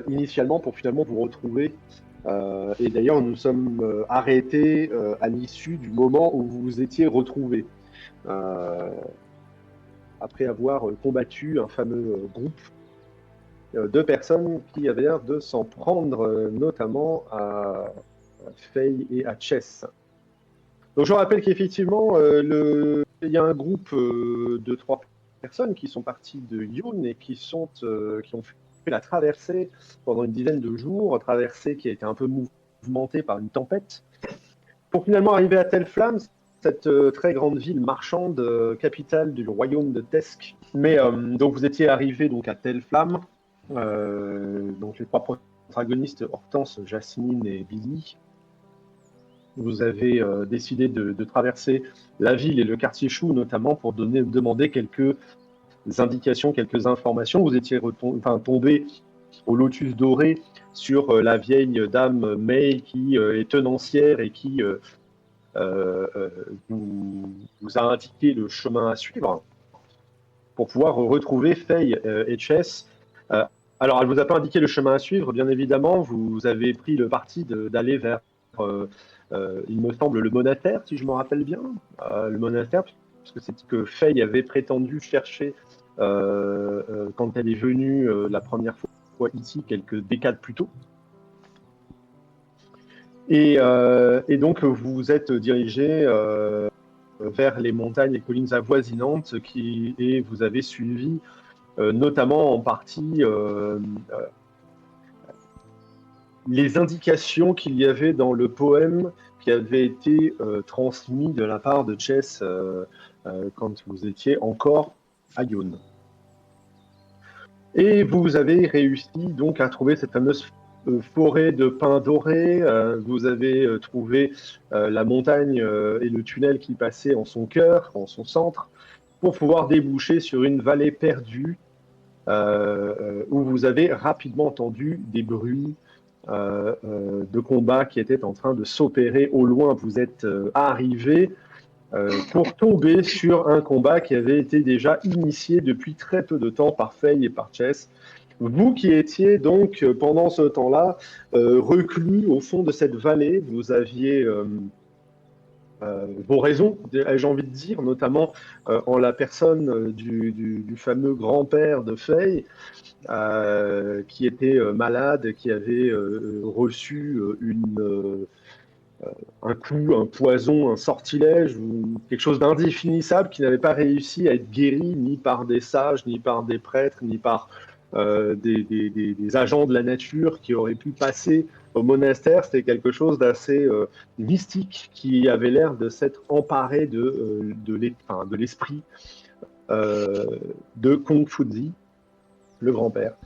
initialement pour finalement vous retrouver. Et d'ailleurs, nous sommes arrêtés à l'issue du moment où vous vous étiez retrouvés, euh, après avoir combattu un fameux groupe de personnes qui avaient l'air de s'en prendre notamment à Faye et à Chess. Donc je rappelle qu'effectivement, il y a un groupe de 3 personnes qui sont parties de Yoon et qui ont fait la traversée pendant une dizaine de jours, traversée qui a été un peu mouvementée par une tempête, pour finalement arriver à Telflam, cette très grande ville marchande, capitale du royaume de Tesk. Mais donc vous étiez arrivé donc à Telflam, donc les 3 protagonistes, Hortense, Jasmine et Billy. Vous avez décidé de traverser la ville et le quartier Chou, notamment pour demander quelques indications, quelques informations. Vous étiez tombé au Lotus Doré sur la vieille dame May qui est tenancière et qui vous a indiqué le chemin à suivre pour pouvoir retrouver Faye et Chess. Euh, alors, elle ne vous a pas indiqué le chemin à suivre, bien évidemment. Vous avez pris le parti d'aller vers, il me semble, le monastère, si je me rappelle bien. Le monastère, parce que c'est ce que Faye avait prétendu chercher quand elle est venue la première fois ici, quelques décades plus tôt. Et donc, vous vous êtes dirigé vers les montagnes et collines avoisinantes et vous avez suivi notamment en partie les indications qu'il y avait dans le poème qui avait été transmis de la part de Chess quand vous étiez encore à Yoon. Et vous avez réussi donc à trouver cette fameuse forêt de pins dorés. Vous avez trouvé la montagne et le tunnel qui passait en son cœur, en son centre, pour pouvoir déboucher sur une vallée perdue où vous avez rapidement entendu des bruits de combat qui étaient en train de s'opérer au loin. Vous êtes arrivé pour tomber sur un combat qui avait été déjà initié depuis très peu de temps par Faye et par Chess. Vous qui étiez donc pendant ce temps-là reclus au fond de cette vallée, vous aviez vos raisons, ai-je envie de dire, notamment en la personne du fameux grand-père de Faye, qui était malade, qui avait reçu un coup, un poison, un sortilège, ou quelque chose d'indéfinissable qui n'avait pas réussi à être guéri ni par des sages, ni par des prêtres, ni par des agents de la nature qui auraient pu passer au monastère. C'était quelque chose d'assez mystique qui avait l'air de s'être emparé de l'esprit de Kong Fuzi, le grand-père,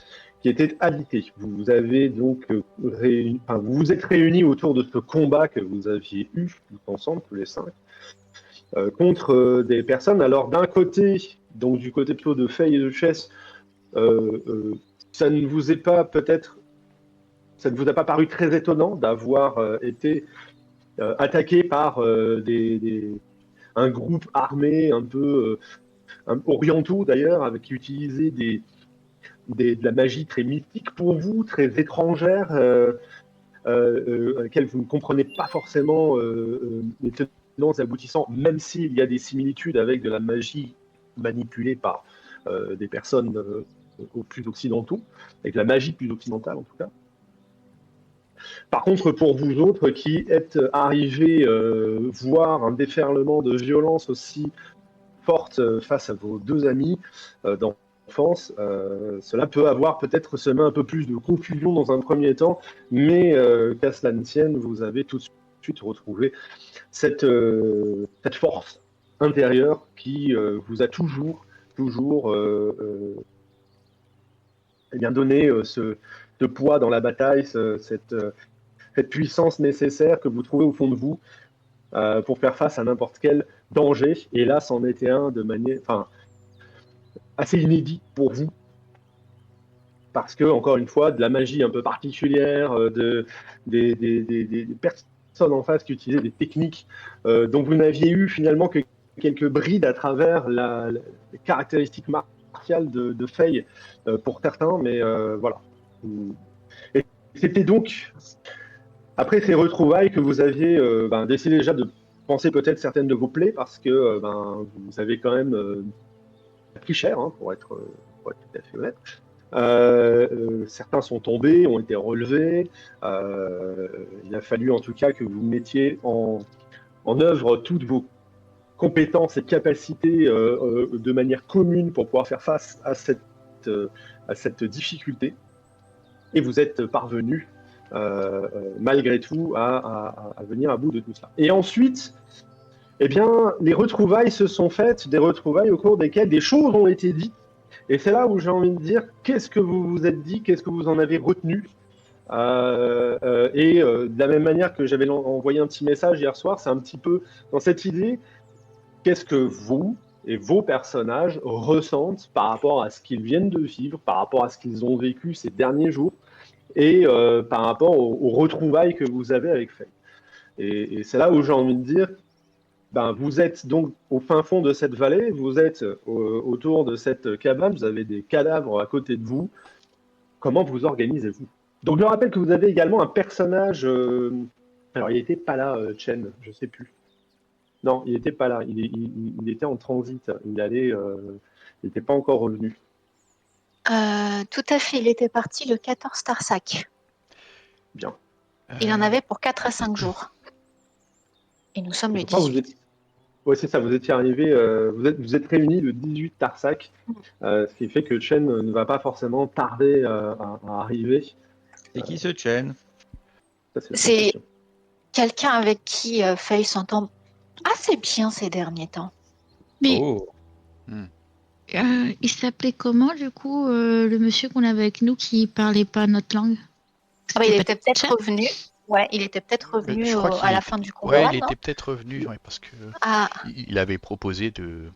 qui était habité. Vous avez donc vous vous êtes réunis autour de ce combat que vous aviez eu tous ensemble, tous les 5, contre des personnes. Alors d'un côté, donc du côté plutôt de Faye et de Chess, ça ne vous est pas peut-être, ça ne vous a pas paru très étonnant d'avoir été attaqué par un groupe armé un peu orientaux d'ailleurs, qui utilisait de la magie très mystique pour vous, très étrangère, à laquelle vous ne comprenez pas forcément les tenants et aboutissants, même s'il y a des similitudes avec de la magie manipulée par des personnes au plus occidentaux, avec la magie plus occidentale en tout cas. Par contre, pour vous autres qui êtes arrivés voir un déferlement de violence aussi forte face à vos 2 amis d'enfance, cela peut avoir peut-être semé un peu plus de confusion dans un premier temps, mais qu'à cela ne tienne, vous avez tout de suite retrouvé cette force intérieure qui vous a toujours eh bien donné ce poids dans la bataille, cette puissance nécessaire que vous trouvez au fond de vous pour faire face à n'importe quel danger. Et là, c'en était un de manière, assez inédit pour vous, parce que, encore une fois, de la magie un peu particulière, des personnes en face qui utilisaient des techniques dont vous n'aviez eu finalement que quelques brides à travers les caractéristiques martiales de Faye pour certains, mais voilà. Et c'était donc après ces retrouvailles que vous aviez décidé déjà de penser peut-être certaines de vos plaies parce que vous avez quand même pris cher, hein, pour être tout à fait honnête. Certains sont tombés, ont été relevés. Il a fallu en tout cas que vous mettiez en œuvre toutes vos compétences et capacités de manière commune pour pouvoir faire face à cette difficulté. Et vous êtes parvenu, malgré tout, à venir à bout de tout cela. Et ensuite, eh bien, les retrouvailles se sont faites, des retrouvailles au cours desquelles des choses ont été dites. Et c'est là où j'ai envie de dire, qu'est-ce que vous vous êtes dit, qu'est-ce que vous en avez retenu de la même manière que j'avais envoyé un petit message hier soir, c'est un petit peu dans cette idée, qu'est-ce que vous et vos personnages ressentent par rapport à ce qu'ils viennent de vivre, par rapport à ce qu'ils ont vécu ces derniers jours, et par rapport aux retrouvailles que vous avez avec Faye. Et c'est là où j'ai envie de dire, vous êtes donc au fin fond de cette vallée, vous êtes autour de cette cabane, vous avez des cadavres à côté de vous. Comment vous organisez-vous? Donc je rappelle que vous avez également un personnage. Alors il n'était pas là, Chen, je sais plus. Non, il n'était pas là. Il était en transit. Il n'était pas encore revenu. Tout à fait. Il était parti le 14 Tarsac. Bien. Il en avait pour 4 à 5 jours. Et nous sommes le 18. Oui, c'est ça. Vous étiez arrivé. Vous êtes réunis le 18 Tarsac, ce qui fait que Chen ne va pas forcément tarder à arriver. C'est qui ce Chen? C'est quelqu'un avec qui Faye s'entend assez bien ces derniers temps. Mais Oh. il s'appelait comment, du coup, le monsieur qu'on avait avec nous qui parlait pas notre langue? Il était peut-être revenu. Ouais, il était peut-être revenu à la fin du combat. Ouais, il était peut-être revenu, ouais, parce que il avait proposé de.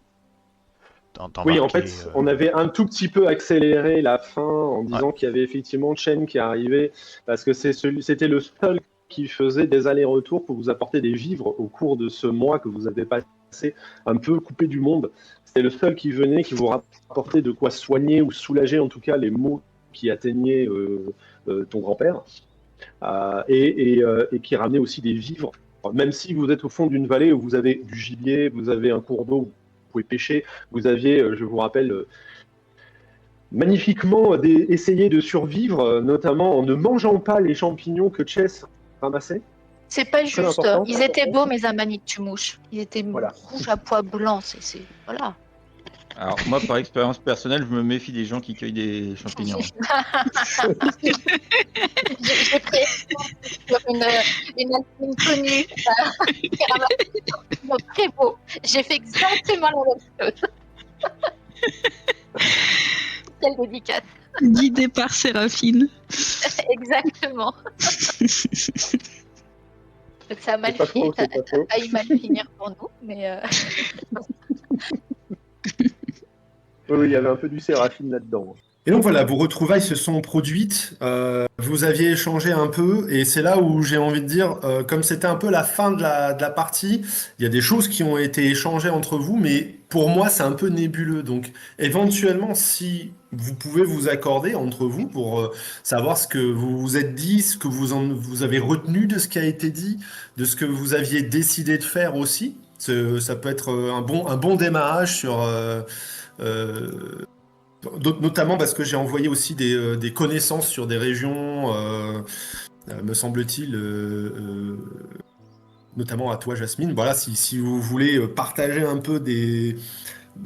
Oui, en fait, on avait un tout petit peu accéléré la fin en disant qu'il y avait effectivement Chen qui arrivait, parce que c'était le seul qui faisait des allers-retours pour vous apporter des vivres au cours de ce mois que vous avez passé un peu coupé du monde. C'était le seul qui venait, qui vous rapportait de quoi soigner ou soulager en tout cas les maux qui atteignaient ton grand-père, et qui ramenait aussi des vivres. Même si vous êtes au fond d'une vallée où vous avez du gibier, vous avez un cours d'eau, vous pouvez pêcher, vous aviez, je vous rappelle, magnifiquement essayé de survivre, notamment en ne mangeant pas les champignons que Chess ramassait. C'est pas juste. Ils étaient beaux, mes amanitumouches. Ils étaient rouges à pois blancs. Voilà. Alors moi, par expérience personnelle, je me méfie des gens qui cueillent des champignons. J'ai pris une alpine connue qui ramasse très beau. J'ai fait exactement la même chose. Quelle dédicace. Guidée par Séraphine. Exactement. Donc ça a mal fini, ça a failli mal finir pour nous, mais... Oui, il y avait un peu du Séraphine là-dedans. Et donc voilà, vos retrouvailles se sont produites, vous aviez échangé un peu, et c'est là où j'ai envie de dire, comme c'était un peu la fin de la partie, il y a des choses qui ont été échangées entre vous, mais pour moi c'est un peu nébuleux. Donc éventuellement, si vous pouvez vous accorder entre vous pour savoir ce que vous vous êtes dit, ce que vous avez retenu de ce qui a été dit, de ce que vous aviez décidé de faire aussi, ça peut être un bon démarrage sur... notamment parce que j'ai envoyé aussi des connaissances sur des régions, me semble-t-il, notamment à toi, Jasmine. Voilà, si vous voulez partager un peu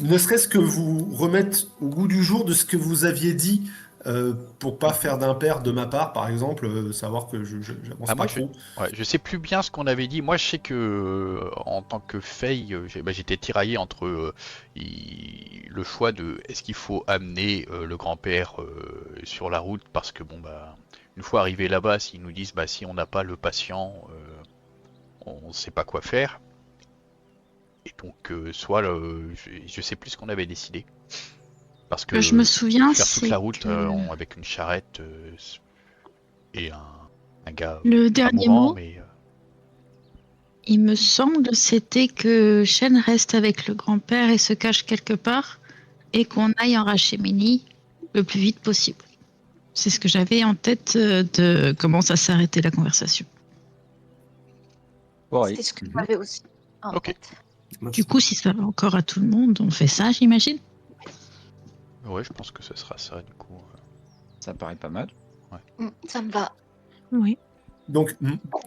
ne serait-ce que vous remettre au goût du jour de ce que vous aviez dit, pour pas faire d'impair de ma part, par exemple, savoir que j'avance pas trop. Je sais plus bien ce qu'on avait dit. Moi, je sais que en tant que Faye, j'étais tiraillé entre le choix de est-ce qu'il faut amener le grand-père sur la route, parce que une fois arrivé là-bas, s'ils nous disent si on n'a pas le patient, on ne sait pas quoi faire. Et donc, soit je sais plus ce qu'on avait décidé. Parce que je me souviens, faire toute la route avec une charrette et un gars. Le dernier mot, il me semble, c'était que Shen reste avec le grand-père et se cache quelque part, et qu'on aille en Rachéménie le plus vite possible. C'est ce que j'avais en tête de comment ça s'est arrêté la conversation. Pareil. C'est ce que j'avais aussi en Ok. tête. Du coup, si ça va encore à tout le monde, on fait ça, j'imagine. Ouais, je pense que ce sera ça du coup. Ça paraît pas mal. Ça me va. Oui. Donc,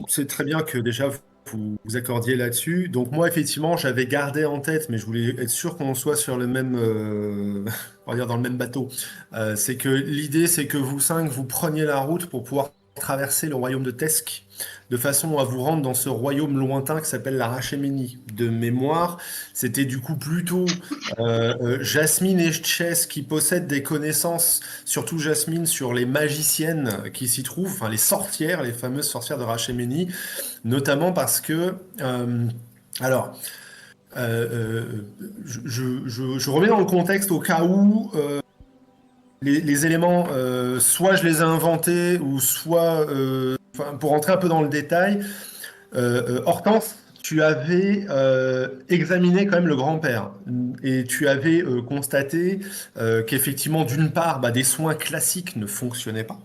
c'est très bien que déjà vous accordiez là-dessus. Donc, moi, effectivement, j'avais gardé en tête, mais je voulais être sûr qu'on soit sur le même, on va dire dans le même bateau. C'est que l'idée, c'est que vous cinq, vous preniez la route pour pouvoir traverser le royaume de Tesk, de façon à vous rendre dans ce royaume lointain qui s'appelle la Rachéménie. De mémoire, c'était du coup plutôt Jasmine et Chess qui possèdent des connaissances, surtout Jasmine, sur les magiciennes qui s'y trouvent, enfin les sorcières, les fameuses sorcières de Rachéménie, notamment parce que... alors, je remets dans le contexte au cas où les éléments, soit je les ai inventés, ou soit, pour rentrer un peu dans le détail, Hortense, tu avais examiné quand même le grand-père et tu avais constaté qu'effectivement, d'une part, des soins classiques ne fonctionnaient pas,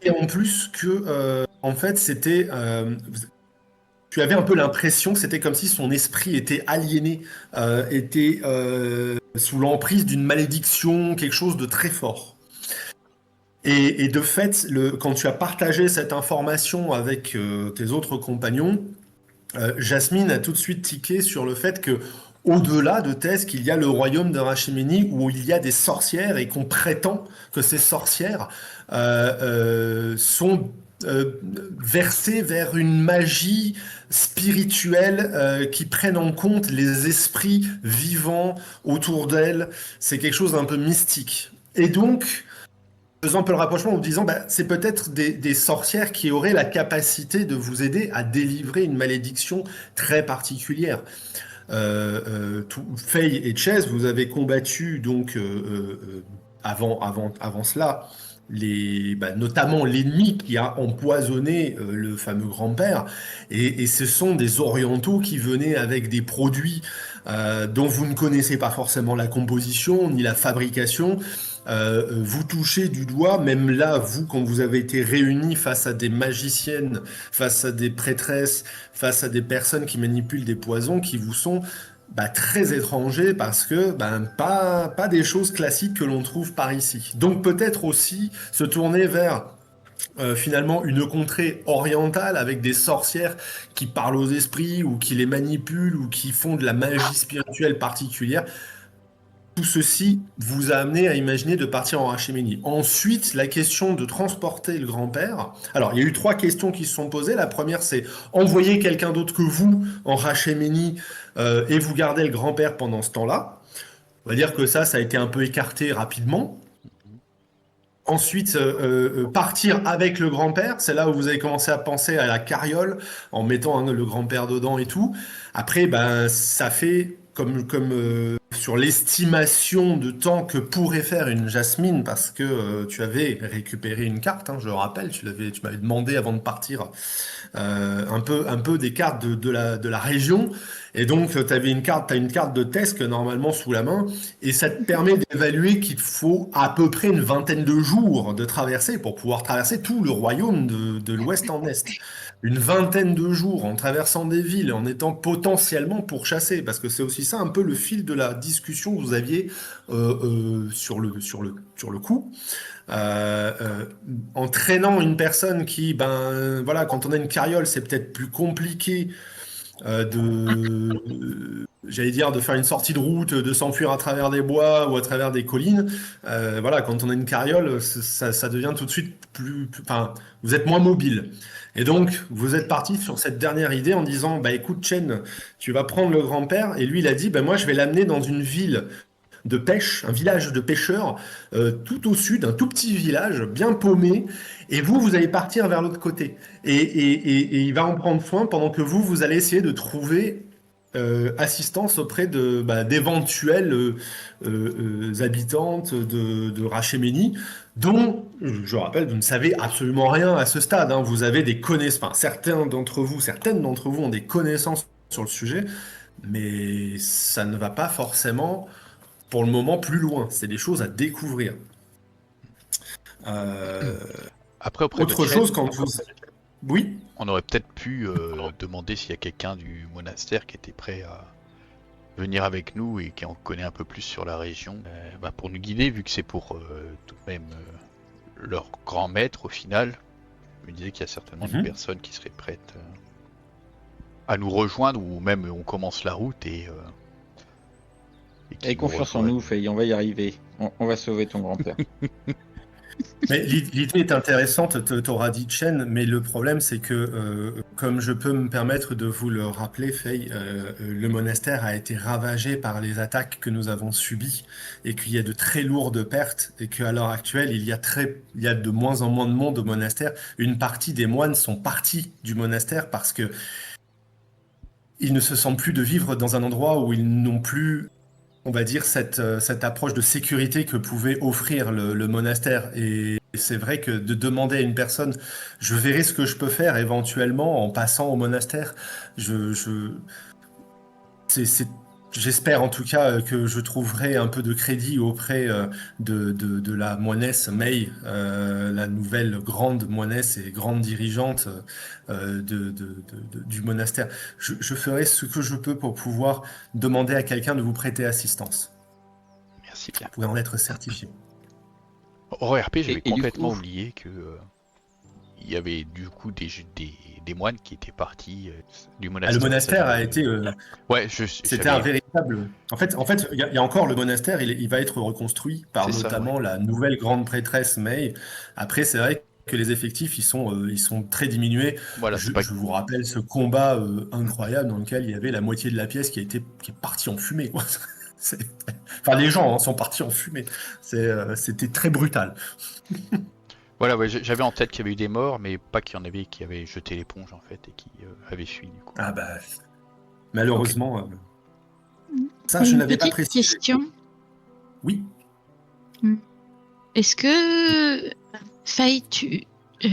et en plus que, en fait, c'était, tu avais un peu l'impression que c'était comme si son esprit était aliéné, était sous l'emprise d'une malédiction, quelque chose de très fort. Et de fait, quand tu as partagé cette information avec tes autres compagnons, Jasmine a tout de suite tiqué sur le fait que, au-delà de Tesk, il y a le royaume de Rachéménie où il y a des sorcières et qu'on prétend que ces sorcières sont versées vers une magie spirituelle qui prennent en compte les esprits vivants autour d'elles. C'est quelque chose d'un peu mystique. Et donc, faisant un peu le rapprochement en vous disant, c'est peut-être des sorcières qui auraient la capacité de vous aider à délivrer une malédiction très particulière. Faye et Chess, vous avez combattu donc avant cela, notamment l'ennemi qui a empoisonné le fameux grand-père, et ce sont des orientaux qui venaient avec des produits dont vous ne connaissez pas forcément la composition ni la fabrication. Vous touchez du doigt, même là, vous, quand vous avez été réunis face à des magiciennes, face à des prêtresses, face à des personnes qui manipulent des poisons qui vous sont très étrangers parce que pas des choses classiques que l'on trouve par ici. Donc peut-être aussi se tourner vers finalement une contrée orientale avec des sorcières qui parlent aux esprits ou qui les manipulent ou qui font de la magie spirituelle particulière. Tout ceci vous a amené à imaginer de partir en Rachéménie. Ensuite, la question de transporter le grand-père. Alors, il y a eu 3 questions qui se sont posées. La première, c'est envoyer quelqu'un d'autre que vous en Rachéménie et vous garder le grand-père pendant ce temps-là. On va dire que ça a été un peu écarté rapidement. Ensuite, partir avec le grand-père, c'est là où vous avez commencé à penser à la carriole en mettant le grand-père dedans et tout. Après, ça fait comme sur l'estimation de temps que pourrait faire une Jasmine, parce que tu avais récupéré une carte, je le rappelle, tu m'avais demandé avant de partir un peu des cartes de la région. Et donc, tu as une carte de Tesk normalement sous la main, et ça te permet d'évaluer qu'il faut à peu près une vingtaine de jours de traversée pour pouvoir traverser tout le royaume de l'ouest en est. Une vingtaine de jours en traversant des villes, en étant potentiellement pourchassé, parce que c'est aussi ça un peu le fil de la discussion que vous aviez sur le coup. En traînant une personne qui, quand on a une carriole, c'est peut-être plus compliqué j'allais dire, de faire une sortie de route, de s'enfuir à travers des bois ou à travers des collines. Quand on a une carriole, ça devient tout de suite vous êtes moins mobile. Et donc, vous êtes parti sur cette dernière idée en disant, écoute, Chen, tu vas prendre le grand-père. Et lui, il a dit, moi, je vais l'amener dans une ville de pêche, un village de pêcheurs, tout au sud, un tout petit village, bien paumé, et vous allez partir vers l'autre côté. Et il va en prendre soin pendant que vous allez essayer de trouver assistance auprès d'éventuelles habitantes de Rachéménie, dont, je rappelle, vous ne savez absolument rien à ce stade. Vous avez des connaissances, certaines d'entre vous ont des connaissances sur le sujet, mais ça ne va pas forcément... pour le moment plus loin, c'est des choses à découvrir. Après, auprès de Autre Chen, chose, quand vous... Oui? on aurait peut-être pu demander s'il y a quelqu'un du monastère qui était prêt à venir avec nous et qui en connaît un peu plus sur la région, pour nous guider, vu que c'est pour tout de même leur grand maître au final. Je me disais qu'il y a certainement des personnes qui seraient prêtes à nous rejoindre, ou même on commence la route et qui Aie nous confiance en rejoignent. nous, Faye, on va y arriver. On va sauver ton grand-père. Mais l'idée est intéressante, t'auras dit Chen, mais le problème c'est que, comme je peux me permettre de vous le rappeler, Faye, le monastère a été ravagé par les attaques que nous avons subies et qu'il y a de très lourdes pertes et qu'à l'heure actuelle il y a de moins en moins de monde au monastère. Une partie des moines sont partis du monastère parce que ils ne se sentent plus de vivre dans un endroit où ils n'ont plus, on va dire, cette approche de sécurité que pouvait offrir le monastère. Et c'est vrai que de demander à une personne, je verrai ce que je peux faire éventuellement en passant au monastère, j'espère en tout cas que je trouverai un peu de crédit auprès de la moinesse May, la nouvelle grande moinesse et grande dirigeante du monastère. Je ferai ce que je peux pour pouvoir demander à quelqu'un de vous prêter assistance. Merci bien. Vous pouvez en être certifié. Au RP, j'avais Et du complètement coup- oublié que il y avait du coup des moines qui étaient partis du Ah, monastère. le Ça, monastère a j'avais- été... Ouais, C'était un véritable. En fait, il y a encore le monastère, il va être reconstruit par C'est ça, notamment la nouvelle grande prêtresse May. Après, c'est vrai que les effectifs, ils sont très diminués. Voilà, c'est pas... Je vous rappelle ce combat incroyable dans lequel il y avait la moitié de la pièce qui est partie en fumée, quoi. Enfin, les gens sont partis en fumée. C'était très brutal. Voilà, ouais, j'avais en tête qu'il y avait eu des morts, mais pas qu'il y en avait qui avaient jeté l'éponge en fait et qui avaient fui du coup. Ah bah, malheureusement, ça, je Une n'avais pas petite précisé. question. Oui. Est-ce que, Faye,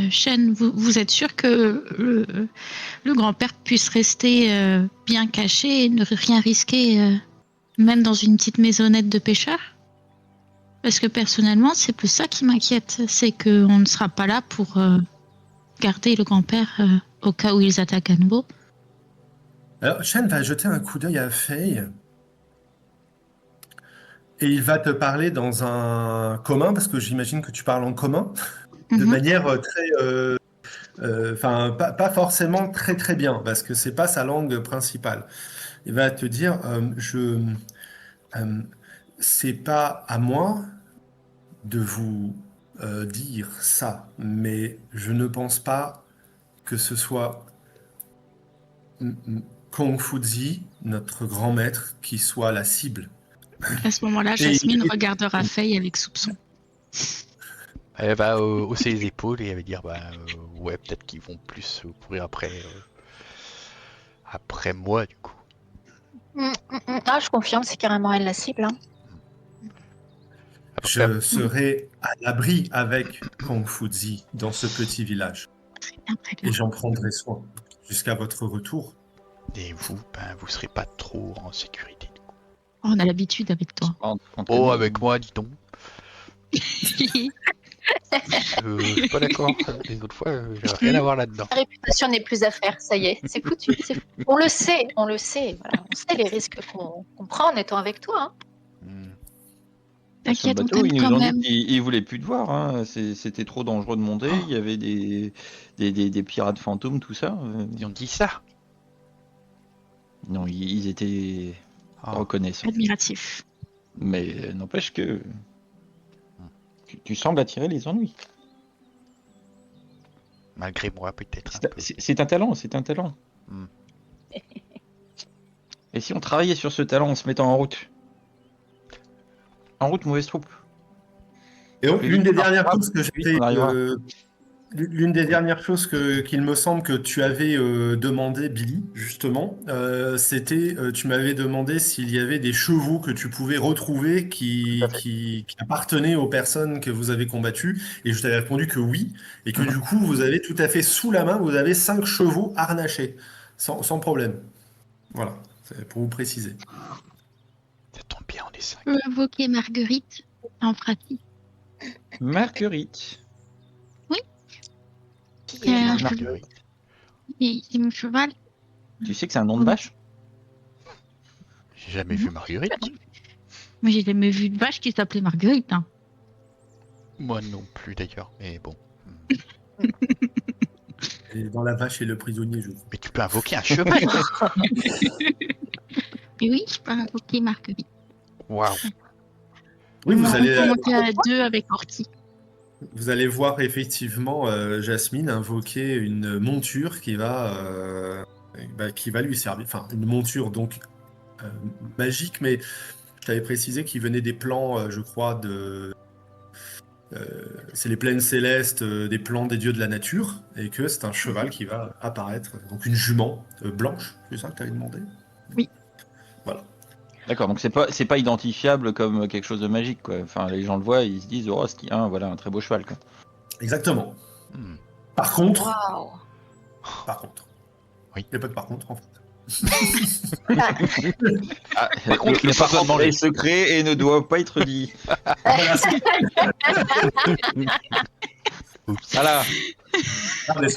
Shen, vous êtes sûr que le grand-père puisse rester bien caché et ne rien risquer, même dans une petite maisonnette de pêcheurs? Parce que personnellement, c'est plus ça qui m'inquiète, c'est qu'on ne sera pas là pour garder le grand-père au cas où ils attaquent à nouveau. Alors, Shen va jeter un coup d'œil à Faye. Et il va te parler dans un commun, parce que j'imagine que tu parles en commun, de Mhm. manière très, enfin, pas forcément très très bien, parce que c'est pas sa langue principale. Il va te dire, c'est pas à moi de vous dire ça, mais je ne pense pas que ce soit Kong Fuzi, notre grand maître, qui soit la cible. À ce moment-là, Et Jasmine il- regardera Faye avec soupçon. Elle va hausser les épaules et elle va dire ouais, peut-être qu'ils vont plus courir après moi du coup. Ah, je confirme, c'est carrément elle la cible. Hein. Après, Je serai à l'abri avec Kong Fuzi dans ce petit village. Bien, très bien. Et j'en prendrai soin jusqu'à votre retour. et vous, vous serez pas trop en sécurité du coup. On a l'habitude avec toi. Oh, avec moi, dis donc. Je suis pas d'accord. Les autres fois, j'ai rien à voir là-dedans. La réputation n'est plus à faire, ça y est, c'est foutu. On le sait, voilà. On sait les risques qu'on prend en étant avec toi. Hein. Sur le T'inquiète, on bateau, t'aime ils nous quand ont même. dit qu'ils voulaient plus te voir. Hein. C'était trop dangereux de monter. Il y avait des pirates fantômes, tout ça. Ils ont dit ça. Non, ils étaient reconnaissants. Admiratif. Mais n'empêche que tu sembles attirer les ennuis. Malgré moi, peut-être. C'est un talent, c'est un talent. Hmm. Et si on travaillait sur ce talent en se mettant en route? En route, mauvaise troupe. Et donc, Plus l'une vite, des dernières plus choses que vite, on arrivera. l'une des dernières choses qu'il me semble que tu avais demandé, Billy, justement, c'était, tu m'avais demandé s'il y avait des chevaux que tu pouvais retrouver qui appartenaient aux personnes que vous avez combattues, et je t'avais répondu que oui, et que du coup, vous avez tout à fait sous la main, vous avez 5 chevaux harnachés, sans problème. Voilà, c'est pour vous préciser. Ça tombe bien, on est 5. Je peux invoquer Marguerite en pratique. Marguerite. Marguerite. Et mon cheval, Tu sais que c'est un nom de vache? J'ai jamais vu Marguerite. moi. moi j'ai jamais vu de vache qui s'appelait Marguerite. Hein. Moi non plus d'ailleurs, mais bon. Et dans la vache et le prisonnier, je crois. Mais tu peux invoquer un cheval. Et oui, je peux invoquer Marguerite. Waouh. Oui, On peut monter à 2 avec Orti. vous allez voir effectivement Jasmine invoquer une monture qui va lui servir. Enfin, une monture donc magique, mais je t'avais précisé qu'il venait des plans, je crois, c'est les plaines célestes, des plans des dieux de la nature, et que c'est un cheval qui va apparaître, donc une jument blanche, c'est ça que tu avais demandé? Oui. Voilà. D'accord, donc c'est pas identifiable comme quelque chose de magique, quoi. Enfin, les gens le voient, ils se disent, oh, voilà, un très beau cheval, quoi. Exactement. Hmm. Par contre, Waouh. Oui. Il n'y a pas de par contre, en fait. Ah, Par contre, le le pas besoin de manger. est secret et ne doit pas être dit. Voilà, Voilà. non, mais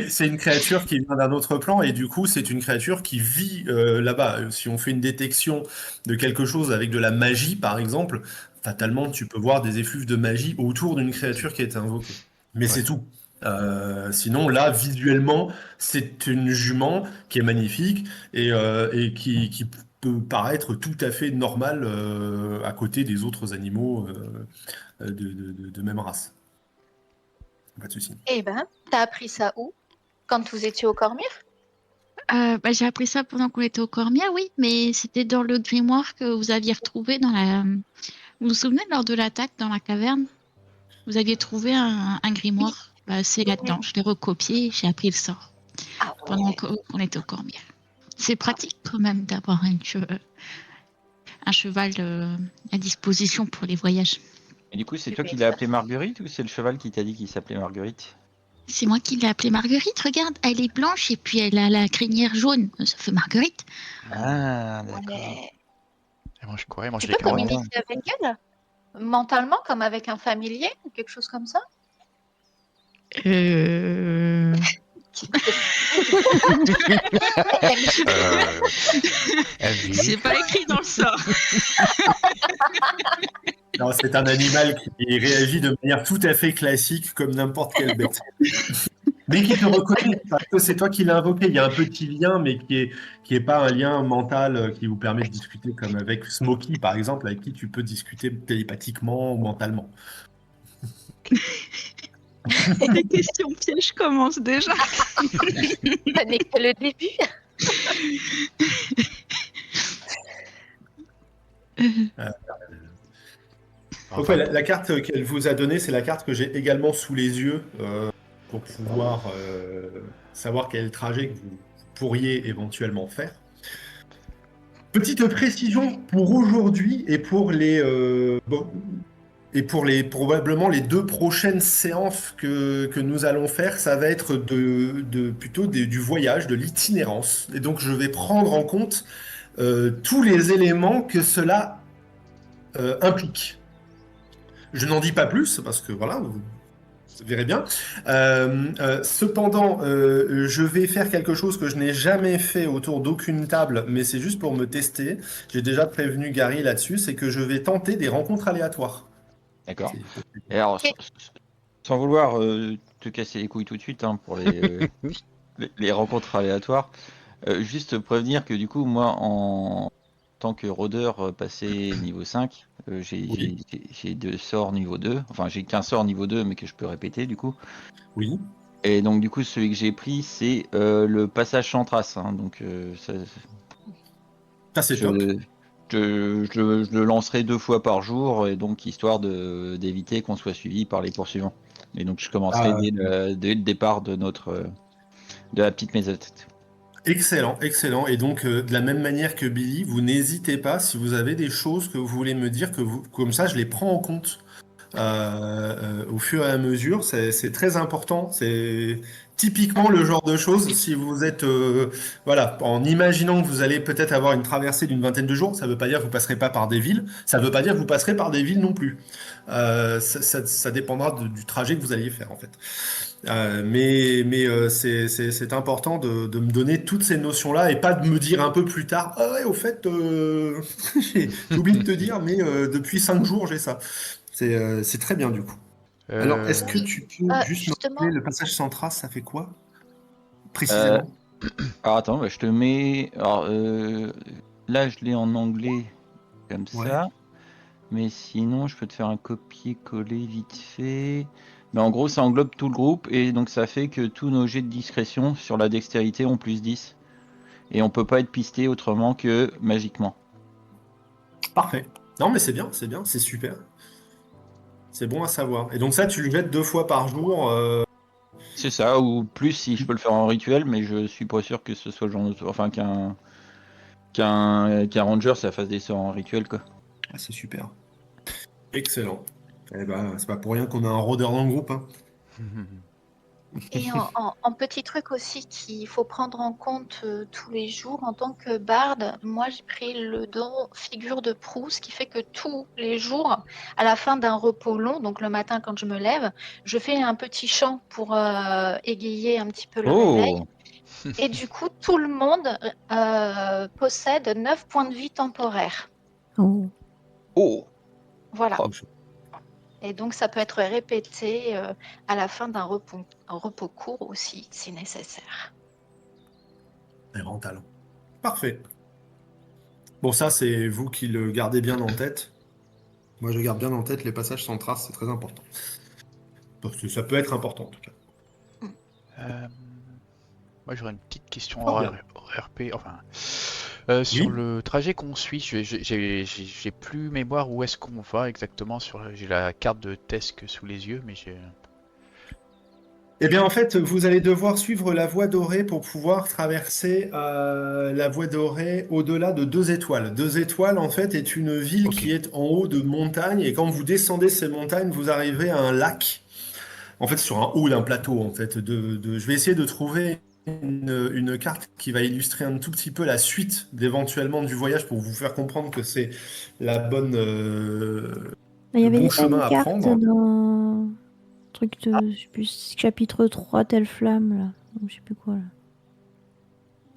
c'est une créature qui vient d'un autre plan, et du coup, c'est une créature qui vit là-bas. Si on fait une détection de quelque chose avec de la magie, par exemple, fatalement, tu peux voir des effluves de magie autour d'une créature qui a été invoquée. Mais c'est tout. Sinon, là, visuellement, c'est une jument qui est magnifique et qui peut paraître tout à fait normale à côté des autres animaux de même race. Pas de souci. Eh ben, t'as appris ça où? Quand vous étiez au Cormire? J'ai appris ça pendant qu'on était au Cormia, oui, mais c'était dans le grimoire que vous aviez retrouvé dans la. Vous vous souvenez lors de l'attaque dans la caverne? Vous aviez trouvé un grimoire. C'est là-dedans. Je l'ai recopié, j'ai appris le sort Ah pendant ouais. qu'on était au Cormia. C'est pratique quand même d'avoir un cheval à disposition pour les voyages. Et du coup, c'est toi qui l'as appelé Marguerite ou c'est le cheval qui t'a dit qu'il s'appelait Marguerite? C'est moi qui l'ai appelée Marguerite. Regarde, elle est blanche et puis elle a la crinière jaune. Ça fait Marguerite. Ah, d'accord. Ouais. Elle mange quoi? Elle mange Tu des peux carottes. communiquer avec elle? Mentalement, comme avec un familier ou quelque chose comme ça? Elle vit. C'est pas écrit dans le sort. Non, c'est un animal qui réagit de manière tout à fait classique, comme n'importe quelle bête. Mais qui te reconnaît, parce que c'est toi qui l'as invoqué. Il y a un petit lien, mais qui est pas un lien mental qui vous permet de discuter comme avec Smokey, par exemple, avec qui tu peux discuter télépathiquement ou mentalement. Les questions pièges commencent déjà. Ça n'est que le début. Donc, ouais, la carte qu'elle vous a donnée, c'est la carte que j'ai également sous les yeux pour pouvoir savoir quel trajet que vous pourriez éventuellement faire. Petite précision pour aujourd'hui et pour probablement les 2 prochaines séances que nous allons faire, ça va être plutôt du voyage, de l'itinérance. Et donc je vais prendre en compte tous les éléments que cela implique. Je n'en dis pas plus parce que voilà, vous verrez bien. Cependant, je vais faire quelque chose que je n'ai jamais fait autour d'aucune table, mais c'est juste pour me tester. J'ai déjà prévenu Gary là-dessus, c'est que je vais tenter des rencontres aléatoires. D'accord. Et alors, sans vouloir te casser les couilles tout de suite hein, pour les rencontres aléatoires, juste prévenir que du coup, moi, en tant que rôdeur passé niveau 5, j'ai 2 sorts niveau 2. Enfin, j'ai qu'un sort niveau 2, mais que je peux répéter du coup. Oui. Et donc, du coup, celui que j'ai pris, c'est le passage sans trace. Hein, donc, Ça, c'est top. je le lancerai 2 fois par jour, et donc histoire d'éviter qu'on soit suivi par les poursuivants. Et donc, je commencerai dès le départ de la petite maisonnette. Excellent, excellent. Et donc, de la même manière que Billy, vous n'hésitez pas, si vous avez des choses que vous voulez me dire, comme ça, je les prends en compte au fur et à mesure. C'est très important. C'est typiquement le genre de choses, si vous êtes, voilà, en imaginant que vous allez peut-être avoir une traversée d'une vingtaine de jours, ça ne veut pas dire que vous passerez pas par des villes, ça ne veut pas dire que vous passerez par des villes non plus. Ça dépendra du trajet que vous alliez faire, en fait. Mais c'est important de me donner toutes ces notions-là et pas de me dire un peu plus tard, ah ouais, au fait, j'ai oublié de te dire, mais depuis 5 jours, j'ai ça. C'est très bien, du coup. Alors, est-ce que Euh, tu peux juste me Justement, rappeler le passage sans trace, ça fait quoi? Euh, Précisément. alors attends, bah, je te mets. Alors là, je l'ai en anglais comme Ouais. ça. Mais sinon, je peux te faire un copier-coller vite fait. Mais en gros, ça englobe tout le groupe et donc ça fait que tous nos jets de discrétion sur la dextérité ont plus 10. Et on peut pas être pisté autrement que magiquement. Parfait. Non, mais c'est bien, c'est super. C'est bon à savoir. Et donc ça, tu le jettes 2 fois par jour. C'est ça, ou plus si je peux le faire en rituel, mais je suis pas sûr que ce soit le genre de... Enfin, qu'un ranger, ça fasse des sorts en rituel, quoi. Ah, c'est super. Excellent. Eh ben, c'est pas pour rien qu'on a un rôdeur dans le groupe, hein. et en petit truc aussi qu'il faut prendre en compte tous les jours en tant que barde, moi j'ai pris le don figure de proue, ce qui fait que tous les jours, à la fin d'un repos long, donc le matin quand je me lève, je fais un petit chant pour égayer un petit peu le réveil. Oh! Et du coup, tout le monde possède 9 points de vie temporaires. Oh. Oh! Voilà. Oh. Et donc, ça peut être répété à la fin d'un repos court aussi, si nécessaire. Un grand talent. Parfait. Bon, ça, c'est vous qui le gardez bien en tête. Moi, je garde bien en tête les passages sans trace, c'est très important. Parce que ça peut être important, en tout cas. Moi, j'aurais une petite question Oh, en bien. RP. Enfin, sur Oui. le trajet qu'on suit, j'ai plus mémoire où est-ce qu'on va exactement. J'ai la carte de Tesk sous les yeux, mais j'ai. Eh bien, en fait, vous allez devoir suivre la voie dorée pour pouvoir traverser la voie dorée au-delà de 2 étoiles. 2 étoiles, en fait, est une ville Ok. qui est en haut de montagnes. Et quand vous descendez ces montagnes, vous arrivez à un lac. En fait, sur un haut d'un plateau, en fait. Je vais essayer de trouver une carte qui va illustrer un tout petit peu la suite d'éventuellement du voyage pour vous faire comprendre que c'est la bonne, Il y le avait bon pas chemin une à carte prendre. dans truc de, je sais plus, chapitre 3, telle flamme, là. Ou je sais plus quoi, là.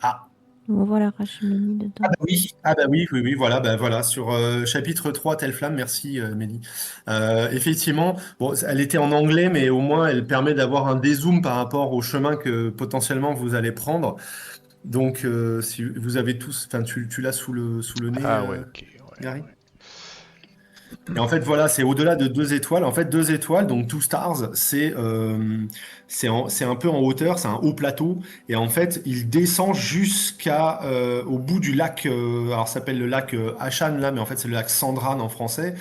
Ah. On voit la Rachemini dedans. Ah bah oui, voilà, bah voilà, sur chapitre 3, Telle flamme, merci Mélie. Effectivement, bon, elle était en anglais, mais au moins elle permet d'avoir un dézoom par rapport au chemin que potentiellement vous allez prendre. Donc, si vous avez tous, enfin, tu l'as sous le nez, Ah ouais, ok. Ouais, Gary? ouais. Et en fait, voilà, c'est au-delà de 2 étoiles. En fait, 2 étoiles, donc 2 stars, c'est un peu en hauteur, c'est un haut plateau. Et en fait, il descend jusqu'à au bout du lac. Alors, ça s'appelle le lac Achan là, mais en fait, c'est le lac Sandran en français.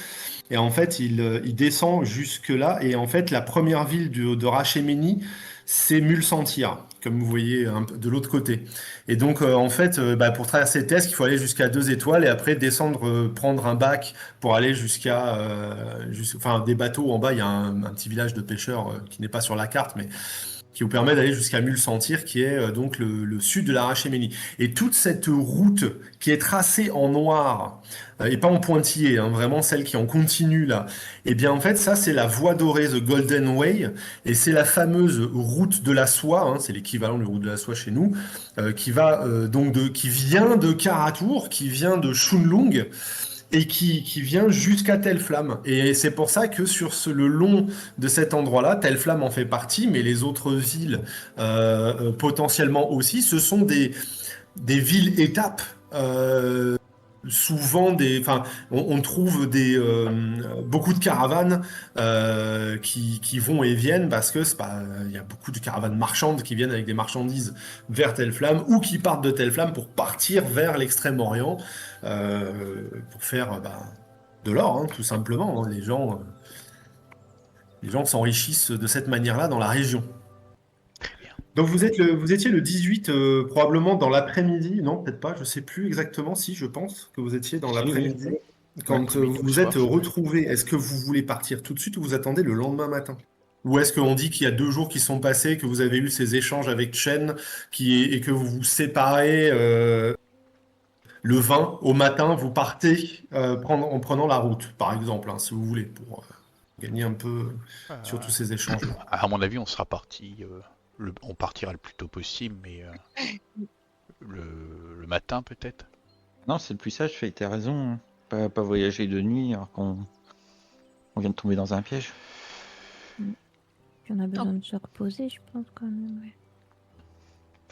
Et en fait, il descend jusque là. Et en fait, la première ville de Rachemini, c'est Mulsantir, comme vous voyez un peu de l'autre côté. Et donc, en fait, bah, pour traverser Tesk, il faut aller jusqu'à 2 étoiles et après descendre, prendre un bac pour aller enfin, des bateaux en bas. Il y a un petit village de pêcheurs qui n'est pas sur la carte, mais qui vous permet d'aller jusqu'à Mulsantir, qui est donc le sud de la Rachemini. Et toute cette route qui est tracée en noir, et pas en pointillé, hein, vraiment celle qui en continue là, et bien en fait ça c'est la voie dorée, The Golden Way, et c'est la fameuse route de la soie, hein, c'est l'équivalent de route de la soie chez nous, qui va qui vient de Karatour, qui vient de Shunlung, et qui vient jusqu'à Telle Flamme. Et c'est pour ça que sur le long de cet endroit-là, Telle Flamme en fait partie, mais les autres villes potentiellement aussi, ce sont des villes-étapes. Souvent enfin, on trouve beaucoup de caravanes qui vont et viennent parce que il y a beaucoup de caravanes marchandes qui viennent avec des marchandises vers Telle Flamme ou qui partent de Telle Flamme pour partir vers l'Extrême-Orient pour faire de l'or, hein, tout simplement, hein. Les gens s'enrichissent de cette manière-là dans la région. Donc vous étiez le 18, probablement dans l'après-midi, non, peut-être pas, je sais plus exactement, si, je pense que vous étiez dans Si, l'après-midi. Quand comme il vous fait vous êtes soif. retrouvés, est-ce que vous voulez partir tout de suite ou vous attendez le lendemain matin? Ou est-ce qu'on dit qu'il y a 2 jours qui sont passés, que vous avez eu ces échanges avec Chen et que vous vous séparez le 20 au matin, vous partez en prenant la route, par exemple, hein, si vous voulez, pour gagner un peu sur tous ces échanges-là. À mon avis, on sera parti. On partira le plus tôt possible, mais le matin peut-être. Non, c'est le plus sage, Faye, t'as raison. Hein. Pas voyager de nuit alors qu'on vient de tomber dans un piège. Puis on a besoin de se reposer, je pense, quand même. Ouais.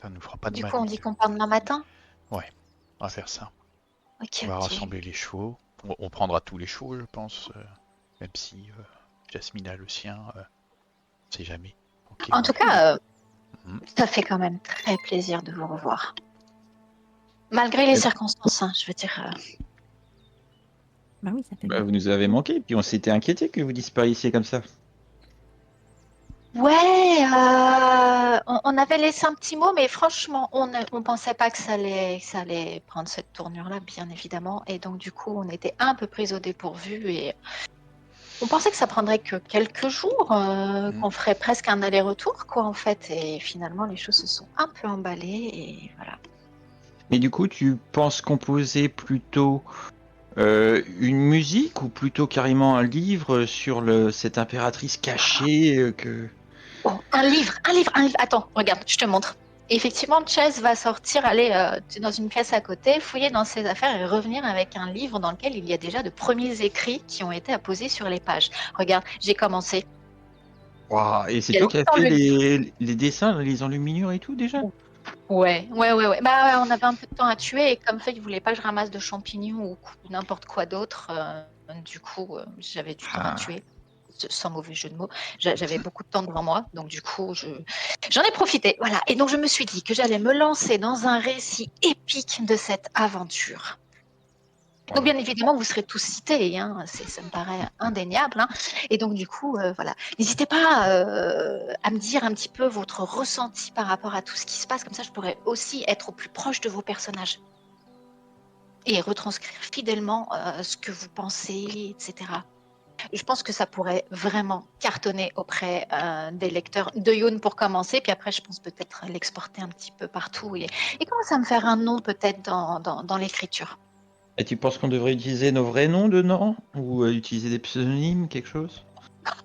Ça nous fera pas de Du mal. coup, on dit qu'on part demain matin. On va faire ça. Ok, On va ok. rassembler les chevaux. On prendra tous les chevaux, je pense. Même si Jasmine a le sien. On sait jamais. Ok. En tout cas, Mhm. ça fait quand même très plaisir de vous revoir. Malgré les circonstances, hein, je veux dire. Bah oui, ça fait Bah, vous nous avez manqué, puis on s'était inquiété que vous disparaissiez comme ça. Ouais, on avait laissé un petit mot, mais franchement, on pensait pas que ça allait prendre cette tournure-là, bien évidemment. Et donc, du coup, on était un peu pris au dépourvu et on pensait que ça prendrait que quelques jours, qu'on ferait presque un aller-retour, quoi, en fait. Et finalement, les choses se sont un peu emballées et voilà. Mais du coup, tu penses composer plutôt une musique ou plutôt carrément un livre sur cette impératrice cachée que... Oh, un livre. Attends, regarde, je te montre. Et effectivement, Chess va sortir, aller dans une pièce à côté, fouiller dans ses affaires et revenir avec un livre dans lequel il y a déjà de premiers écrits qui ont été apposés sur les pages. Regarde, j'ai commencé. Waouh, et c'est Il y a toi qui as longtemps fait le livre. les dessins, les enluminures et tout déjà? Ouais. Bah ouais, on avait un peu de temps à tuer et comme fait, il voulait pas que je ramasse de champignons ou n'importe quoi d'autre. Du coup, j'avais du temps à Ah. tuer. Sans mauvais jeu de mots, j'avais beaucoup de temps devant moi, donc du coup, j'en ai profité. Voilà. Et donc, je me suis dit que j'allais me lancer dans un récit épique de cette aventure. Donc, bien évidemment, vous serez tous cités, hein, ça me paraît indéniable. Hein. Et donc, du coup, voilà. N'hésitez pas à me dire un petit peu votre ressenti par rapport à tout ce qui se passe. Comme ça, je pourrais aussi être au plus proche de vos personnages et retranscrire fidèlement ce que vous pensez, etc. Je pense que ça pourrait vraiment cartonner auprès des lecteurs de Youn pour commencer, puis après, je pense peut-être l'exporter un petit peu partout et commencer à me faire un nom peut-être dans l'écriture. Et tu penses qu'on devrait utiliser nos vrais noms dedans? Ou utiliser des pseudonymes, quelque chose?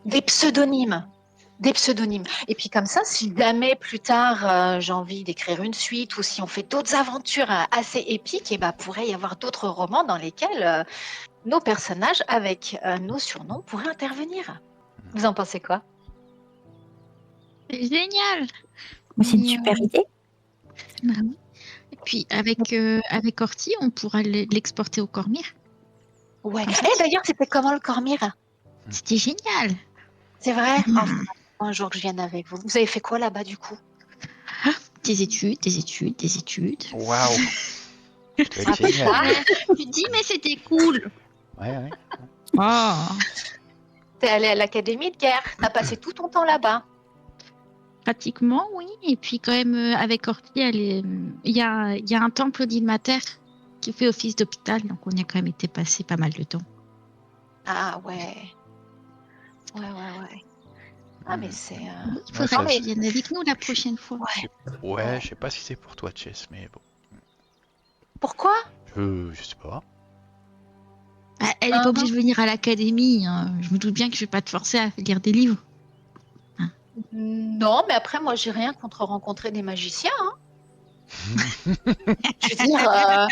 Des pseudonymes. Des pseudonymes. Et puis comme ça, si jamais plus tard j'ai envie d'écrire une suite ou si on fait d'autres aventures assez épiques, et ben pourrait y avoir d'autres romans dans lesquels nos personnages avec nos surnoms pourraient intervenir. Vous en pensez quoi? C'est génial. Mais c'est une Et, super idée. bah oui. Et puis avec Orti, on pourra l'exporter au Cormir. Ouais. Comme ça, D'ailleurs, c'était comment le Cormir? c'était génial. C'est vrai? Mhm. Enfin, un jour que je vienne avec vous. Vous avez fait quoi là-bas du coup? Des études, des études, des études. Waouh. Ça doit être Ah, génial. Tu dis, mais c'était cool. Ouais. Oh. T'es allé à l'académie de guerre. T'as passé tout ton temps là-bas. Pratiquement, oui. Et puis quand même, avec Orti, il y a un temple d'Ilmater qui fait office d'hôpital. Donc on y a quand même été passé pas mal de temps. Ah ouais. Ouais. Ah mais c'est... Oui, il faudra ça, que tu viennes avec nous la prochaine fois. Ouais. Je sais pas si c'est pour toi, Chess, mais bon. Pourquoi? Je sais pas. Bah, elle n'est pas obligée de venir à l'académie. Hein. Je me doute bien que je vais pas te forcer à lire des livres. Non, mais après, moi, j'ai rien contre rencontrer des magiciens. Hein. Je veux dire,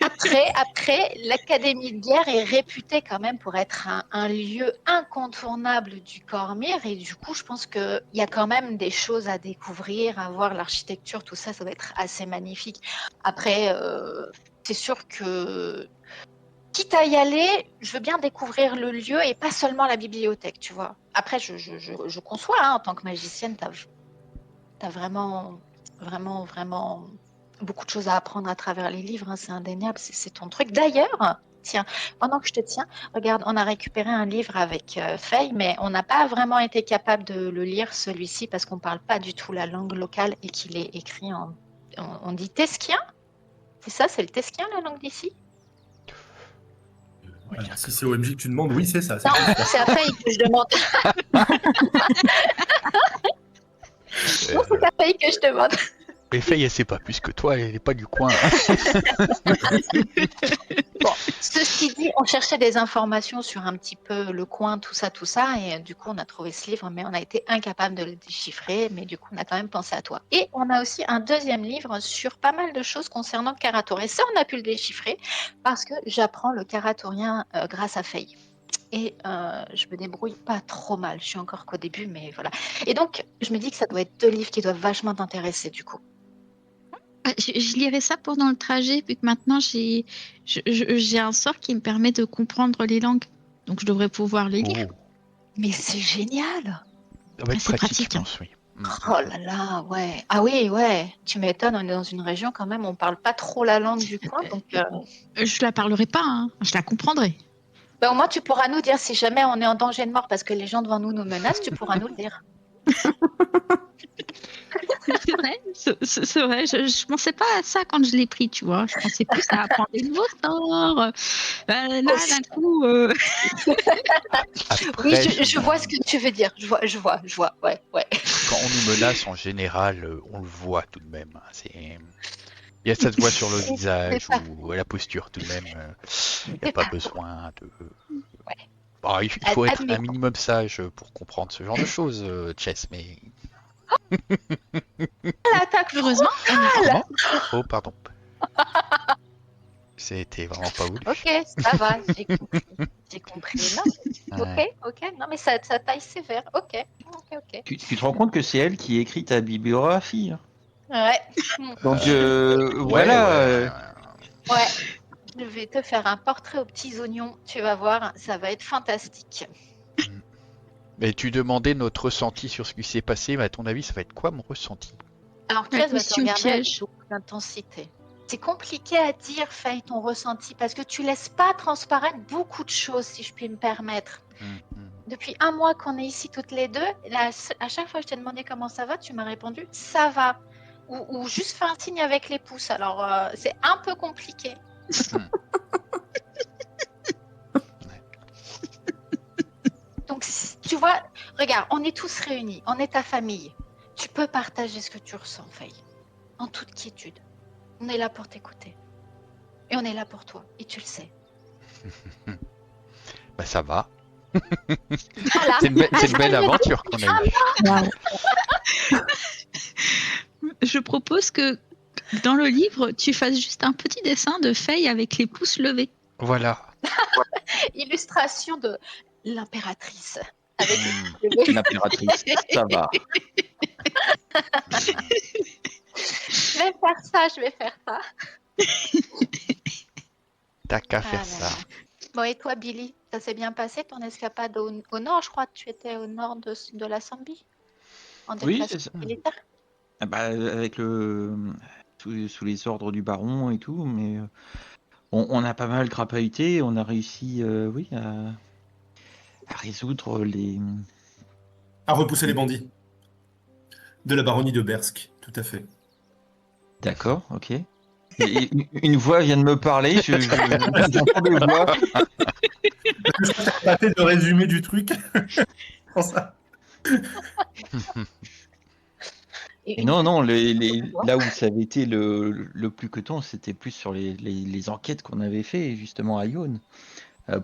après, l'Académie de guerre est réputée quand même pour être un lieu incontournable du Cormir. Et du coup, je pense qu'il y a quand même des choses à découvrir, à voir l'architecture, tout ça, ça doit être assez magnifique. Après, c'est sûr que, quitte à y aller, je veux bien découvrir le lieu et pas seulement la bibliothèque, tu vois. Après, je conçois, hein, en tant que magicienne, t'as vraiment beaucoup de choses à apprendre à travers les livres, hein, c'est indéniable, c'est ton truc. D'ailleurs, tiens, pendant que je te tiens, regarde, on a récupéré un livre avec Faye, mais on n'a pas vraiment été capable de le lire, celui-ci, parce qu'on ne parle pas du tout la langue locale et qu'il est écrit on dit tesquien? C'est ça, c'est le tesquien, la langue d'ici? Ouais, Alors, si c'est OMJ que tu demandes, oui, c'est ça. Non, c'est à Faye que je demande. Non, c'est à Faye que je demande. Mais Faye, elle sait pas plus que toi, elle est pas du coin. Bon, ceci dit, on cherchait des informations sur un petit peu le coin, tout ça, et du coup, on a trouvé ce livre, mais on a été incapable de le déchiffrer, mais du coup, on a quand même pensé à toi. Et on a aussi un deuxième livre sur pas mal de choses concernant le Karator. Et ça, on a pu le déchiffrer parce que j'apprends le karatorien grâce à Faye. Et je me débrouille pas trop mal. Je suis encore qu'au début, mais voilà. Et donc, je me dis que ça doit être deux livres qui doivent vachement t'intéresser, du coup. Je lirai ça pendant le trajet, vu que maintenant j'ai un sort qui me permet de comprendre les langues. Donc je devrais pouvoir les lire. Mais c'est génial! Ça va être C'est pratique, pratique, je pense, oui. Oh là là, ouais. Ah oui, ouais. Tu m'étonnes, on est dans une région quand même, on parle pas trop la langue du coin, donc Je la parlerai pas, hein. Je la comprendrai. bah, au moins tu pourras nous dire si jamais on est en danger de mort parce que les gens devant nous nous menacent, tu pourras nous le dire. C'est vrai, c'est vrai. Je pensais pas à ça quand je l'ai pris, tu vois. Je pensais plus à apprendre des nouveaux sorts. Là, d'un coup. Oui, Après, je vois ce que tu veux dire. Je vois. Ouais. quand on nous menace, en général, on le voit tout de même. Ça se voit sur le visage pas- ou à la posture tout de même. Il n'y a C'est pas pas besoin de... Ouais. Bon, il faut être un Admettons. minimum sage pour comprendre ce genre de choses, Chess, mais... L'attaque Heureusement. Comment? Oh, pardon. C'était vraiment pas voulu. Ok, ça va, j'ai compris. Non, Ouais. ok. Non, mais ça taille sévère. Ok. Tu te rends compte que c'est elle qui écrit ta bibliographie, hein. Ouais. Donc Ouais, voilà. Ouais. Je vais te faire un portrait aux petits oignons. Tu vas voir, ça va être fantastique. Mais tu demandais notre ressenti sur ce qui s'est passé, mais à ton avis, ça va être quoi mon ressenti? Alors, La Chess va te question regarder avec piège. beaucoup d'intensité. C'est compliqué à dire, Faye, ton ressenti, parce que tu laisses pas transparaître beaucoup de choses, si je puis me permettre. Depuis un mois qu'on est ici toutes les deux, à chaque fois que je t'ai demandé comment ça va, tu m'as répondu ça va. Ou juste fait un signe avec les pouces. Alors, c'est un peu compliqué. Donc, tu vois, regarde, on est tous réunis, on est ta famille. Tu peux partager ce que tu ressens, Faye, en toute quiétude. On est là pour t'écouter. Et on est là pour toi. Et tu le sais. Bah ça va. Voilà. C'est une belle aventure qu'on a eue. Waouh. Je propose que dans le livre, tu fasses juste un petit dessin de Faye avec les pouces levés. Voilà. Illustration de l'impératrice. Avec L'impératrice, ça va. je vais faire ça. T'as qu'à Ah faire là ça. là. Bon, et toi, Billy, ça s'est bien passé ton escapade au nord? Je crois que tu étais au nord de la Zambie, en Oui, déplacement c'est ça. militaire. Ah bah, avec sous les ordres du baron et tout, mais on a pas mal crapahuté, on a réussi, oui, à résoudre les. À repousser les bandits. De la baronnie de Bersk, tout à fait. D'accord, ok. Et une voix vient de me parler, j'entends des voix. Je crois que t'as pas fait de résumé du truc. Pour ça. Et Et non, là où ça avait été le plus coton, c'était plus sur les enquêtes qu'on avait fait justement à Yonne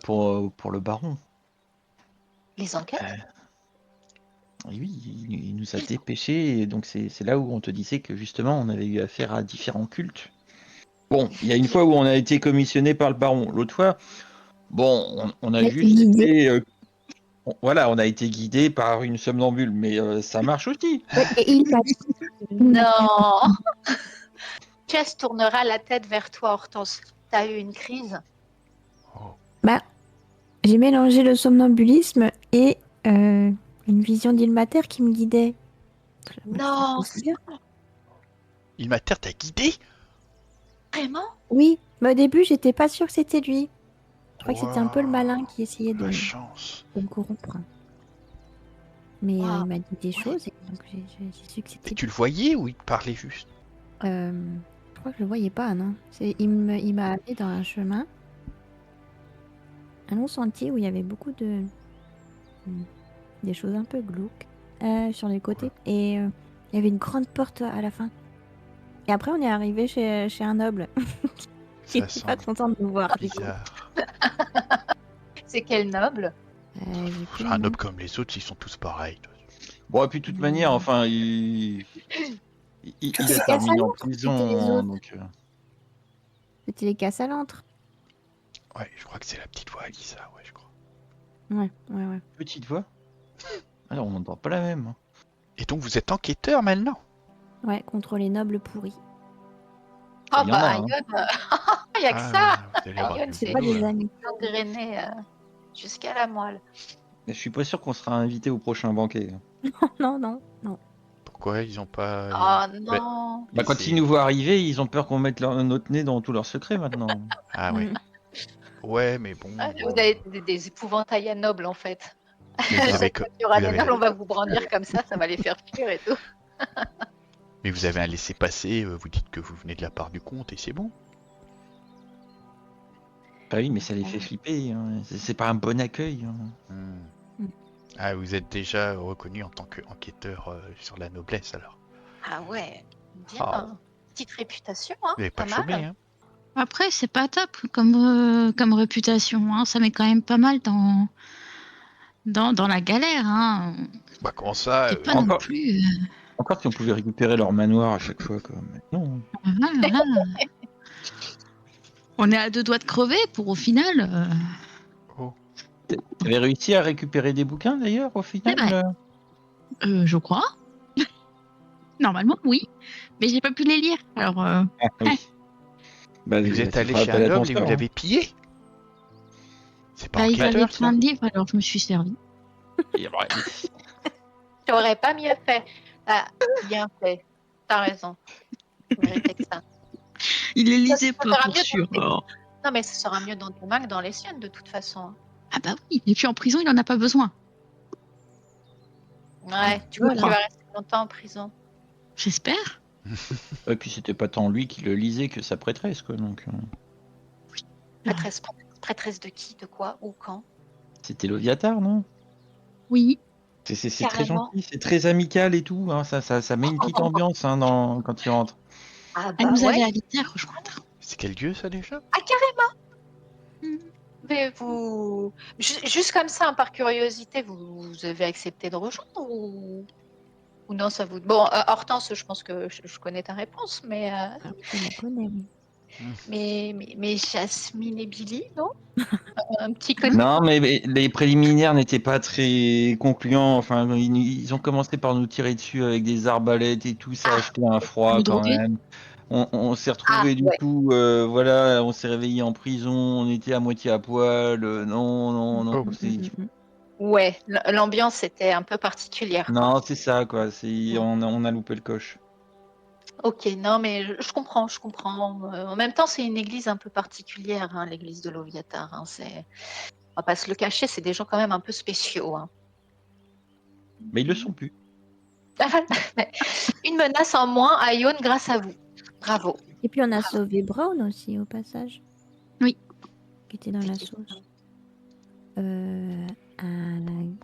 pour le baron. Les enquêtes? Et oui, il nous a dépêchés, et donc c'est là où on te disait que justement on avait eu affaire à différents cultes. Bon, il y a une fois où on a été commissionné par le baron, l'autre fois, bon, on a Mais juste guidé. été, voilà, on a été guidé par une somnambule, mais ça marche aussi. Ouais, et il m'a Non. Chess tournera la tête vers toi, Hortense. T'as eu une crise? Bah, j'ai mélangé le somnambulisme et une vision d'Ilmater qui me guidait. Non, Ilmater t'a guidé? vraiment? Oui, mais au début, j'étais pas sûre que c'était lui. Je crois que c'était un peu le Wow, malin qui essayait de la chance. me corrompre. Mais Wow. il m'a dit des choses et donc j'ai su que Et c'était tu lui. le voyais ou il te parlait juste? Je crois que je le voyais pas, non. Il m'a amené dans un chemin. long sentier où il y avait beaucoup de des choses un peu glauques sur les côtés et il y avait une grande porte à la fin. Et après on est arrivé chez un noble qui Ça était pas semble content de nous voir. Du coup. bizarre. C'est quel noble? J'ai plus Un le noble nom. comme les autres, ils sont tous pareils. Bon, et puis de toute manière, enfin, il C'était a les terminé en Cassalantres, prison, c'était les hein, autres. donc... C'était les Cassalantres. Ouais, je crois que c'est la petite voix Alissa, ouais, je crois. Ouais. Petite voix. Alors, on n'entend pas la même. Hein. Et donc vous êtes enquêteur maintenant? Ouais, contre les nobles pourris. Ah Il y en a, bah, hein. Ayonne, il y a que ça. Vous allez avoir Ayonne, du C'est c'est pas boulot, des là. amis. gangréné jusqu'à la moelle. Mais je suis pas sûr qu'on sera invité au prochain banquet. Non. Pourquoi ils ont pas... Oh Bah, non. Bah, quand ils nous voient arriver, ils ont peur qu'on mette notre nez dans tous leurs secrets maintenant. Ah ouais. Mm. Ouais, mais bon... Vous avez des épouvantails à nobles en fait. Mais vous avez Chaque que- fois qu'il y aura vous des avez- nobles, on va vous brandir comme ça va les faire fuir et tout. Mais vous avez un laissez-passer, vous dites que vous venez de la part du comte et c'est bon. Bah oui, mais ça les fait flipper. Hein. C'est pas un bon accueil. Hein. Hmm. Ah, vous êtes déjà reconnu en tant qu'enquêteur sur la noblesse alors. Ah ouais, bien. Ah. Petite réputation, hein. Vous n'avez pas mal. chômé, hein? Après, c'est pas top comme réputation. Hein. Ça met quand même pas mal dans la galère. Hein. Bah comment ça C'est pas non encore- plus. Encore si on pouvait récupérer leur manoir à chaque fois. Quoi. Mais non. Voilà. On est à 2 doigts de crever pour au final. Oh. T'avais réussi à récupérer des bouquins d'ailleurs au final C'est vrai. Je crois. Normalement, oui. Mais j'ai pas pu les lire. Alors, Ah, oui. Bah, Vous êtes tu allé feras chez appel un à ton noble et vous sort, l'avez pillé? C'est pas bah, ils avaient enquêteur, ça? plein de livres, alors je me suis servi. hein. Et, ouais, J'aurais pas mieux fait. Ah, bien fait. T'as raison. Je méritais que ça. Il les lisait Ça pas sera pour mieux sûr. dans- alors. Non, mais ce sera mieux dans tes mains que dans les siennes, de toute façon. Ah bah oui, et puis en prison, il en a pas besoin. Ouais, tu crois Voilà. qu'il va rester longtemps en prison? J'espère. Et puis c'était pas tant lui qui le lisait que sa prêtresse, quoi. Donc Prêtresse de qui? De quoi? Ou quand? c'était l'Oviatar, non? Oui. C'est très Carrément. gentil, c'est très amical et tout. Hein. Ça met une petite ambiance hein, quand il rentre. Ah Elle bah nous avait ouais. habité à rejoindre. C'est quel dieu ça déjà? Ah, carrément. Mais vous... Juste comme ça, hein, par curiosité, vous avez accepté de rejoindre ou non, ça vous... Bon, Hortense, je pense que je connais ta réponse, mais, Ah oui, je la connais, oui. mais Jasmine et Billy, non? Un petit côté... Non, mais les préliminaires n'étaient pas très concluants. Enfin, ils ont commencé par nous tirer dessus avec des arbalètes et tout. Ça a acheté un froid Nous quand droguer. même. On s'est retrouvés du ouais. coup, voilà, on s'est réveillé en prison. On était à moitié à poil. Non. Oh. Ouais, l'ambiance était un peu particulière. quoi. Non, c'est ça, quoi. On a loupé le coche. Ok, non, mais je comprends. En même temps, c'est une église un peu particulière, hein, l'église de l'Oviatar. Hein, on va pas se le cacher, c'est des gens quand même un peu spéciaux. Hein. Mais ils le sont plus. Une menace en moins à Ione grâce à vous. Bravo. Et puis on a sauvé Brown aussi au passage. Oui. Qui était dans la sauce. Un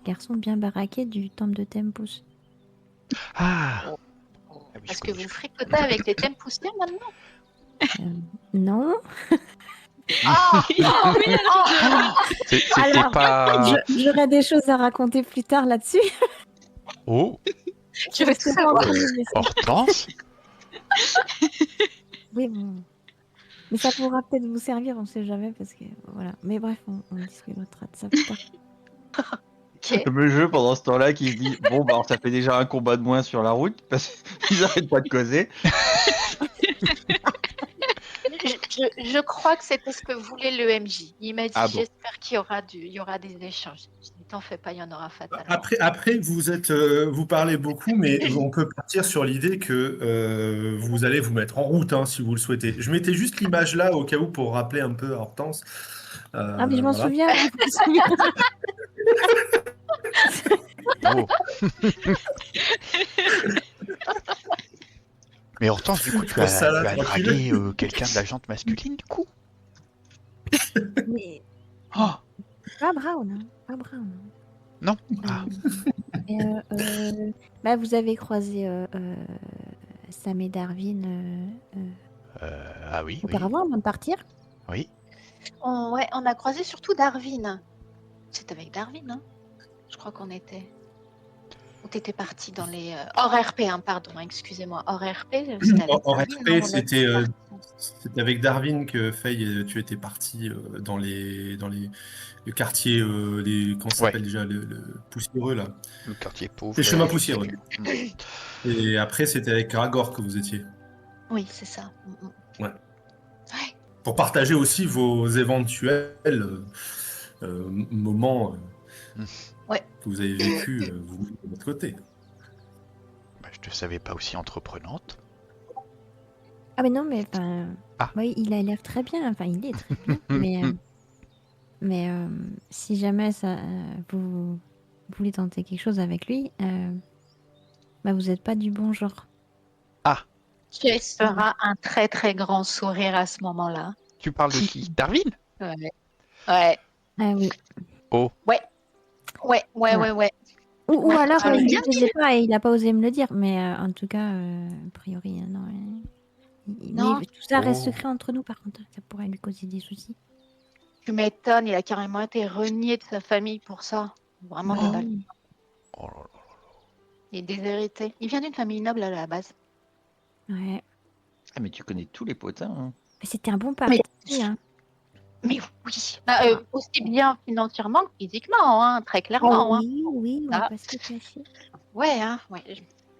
garçon bien baraqué du temple de Tempus. Ah oui, Parce je que connais, vous fricotez avec les thèmes poussières maintenant? Non. Ah C'était Alors, pas... J'aurais des choses à raconter plus tard là-dessus. Oh, Je veux tout savoir. Hortense? Oui, bon. Mais ça pourra peut-être vous servir, on sait jamais, parce que voilà. Mais bref, on discutera de ça plus tard. Ok. Le jeu pendant ce temps-là qui se dit bon bah alors, ça fait déjà un combat de moins sur la route parce qu'ils arrêtent pas de causer. Je crois que c'était ce que voulait le MJ. Il m'a dit Ah bon. j'espère qu'il y aura des échanges. Je dis t'en fais pas, il y en aura fatalement. Après, vous parlez beaucoup, mais on peut partir sur l'idée que vous allez vous mettre en route, hein, si vous le souhaitez. Je mettais juste l'image là au cas où pour rappeler un peu à Hortense. Ah, mais je m'en Voilà. souviens. je m'en souviens. Oh. Mais Hortense, du coup, tu as Ça, là, tranquille. dragué quelqu'un de la jante masculine, du coup? Mais Oh, Pas Brown, hein. Pas Brown. Non. Bah, vous avez croisé Sam et Darwin Ah oui, oui, auparavant avant de partir. oui. On a croisé surtout Darwin. C'est avec Darwin, hein? Je crois qu'on était. Ou t'étais parti dans les hors RP, hein, pardon, excusez-moi, hors RP. C'était avec En Darwin, RP, non, on était c'était partis. c'était avec Darwin que Faye, tu étais parti dans le quartier, comment ça Ouais. s'appelle déjà, le poussiéreux là. Le quartier pauvre. Les chemins poussiéreux. Mm. Et après, c'était avec Aragorn que vous étiez. Oui, c'est ça. Ouais. Ouais. Pour partager aussi vos éventuels moments Ouais. que vous avez vécu vous de votre côté. Bah, je te savais pas aussi entreprenante. Ah mais non, mais enfin, Ah. oui, il a l'air très bien. Enfin, il est très bien. mais si jamais ça, vous voulez tenter quelque chose avec lui, bah vous êtes pas du bon genre. Tu feras un très très grand sourire à ce moment-là. Tu parles de qui? Darwin? Ouais. Ouais. Ah oui. Oh. Ouais. Ou Ou alors, Ah, il bien ne faisait pas et il n'a pas osé me le dire. Mais en tout cas, a priori, non. Non. Mais tout ça reste Oh. secret entre nous, par contre. Ça pourrait lui causer des soucis. Tu m'étonnes, il a carrément été renié de sa famille pour ça. Vraiment Ouais. total. Oh là là. Il est déshérité. Il vient d'une famille noble à la base. Ouais. Ah, mais tu connais tous les potins. Hein. Mais c'était un bon parti. Hein. Mais oui. Aussi bien financièrement que physiquement, hein, très clairement. Hein. Oui, on va Ah. pas se le cacher. Ouais, hein, ouais.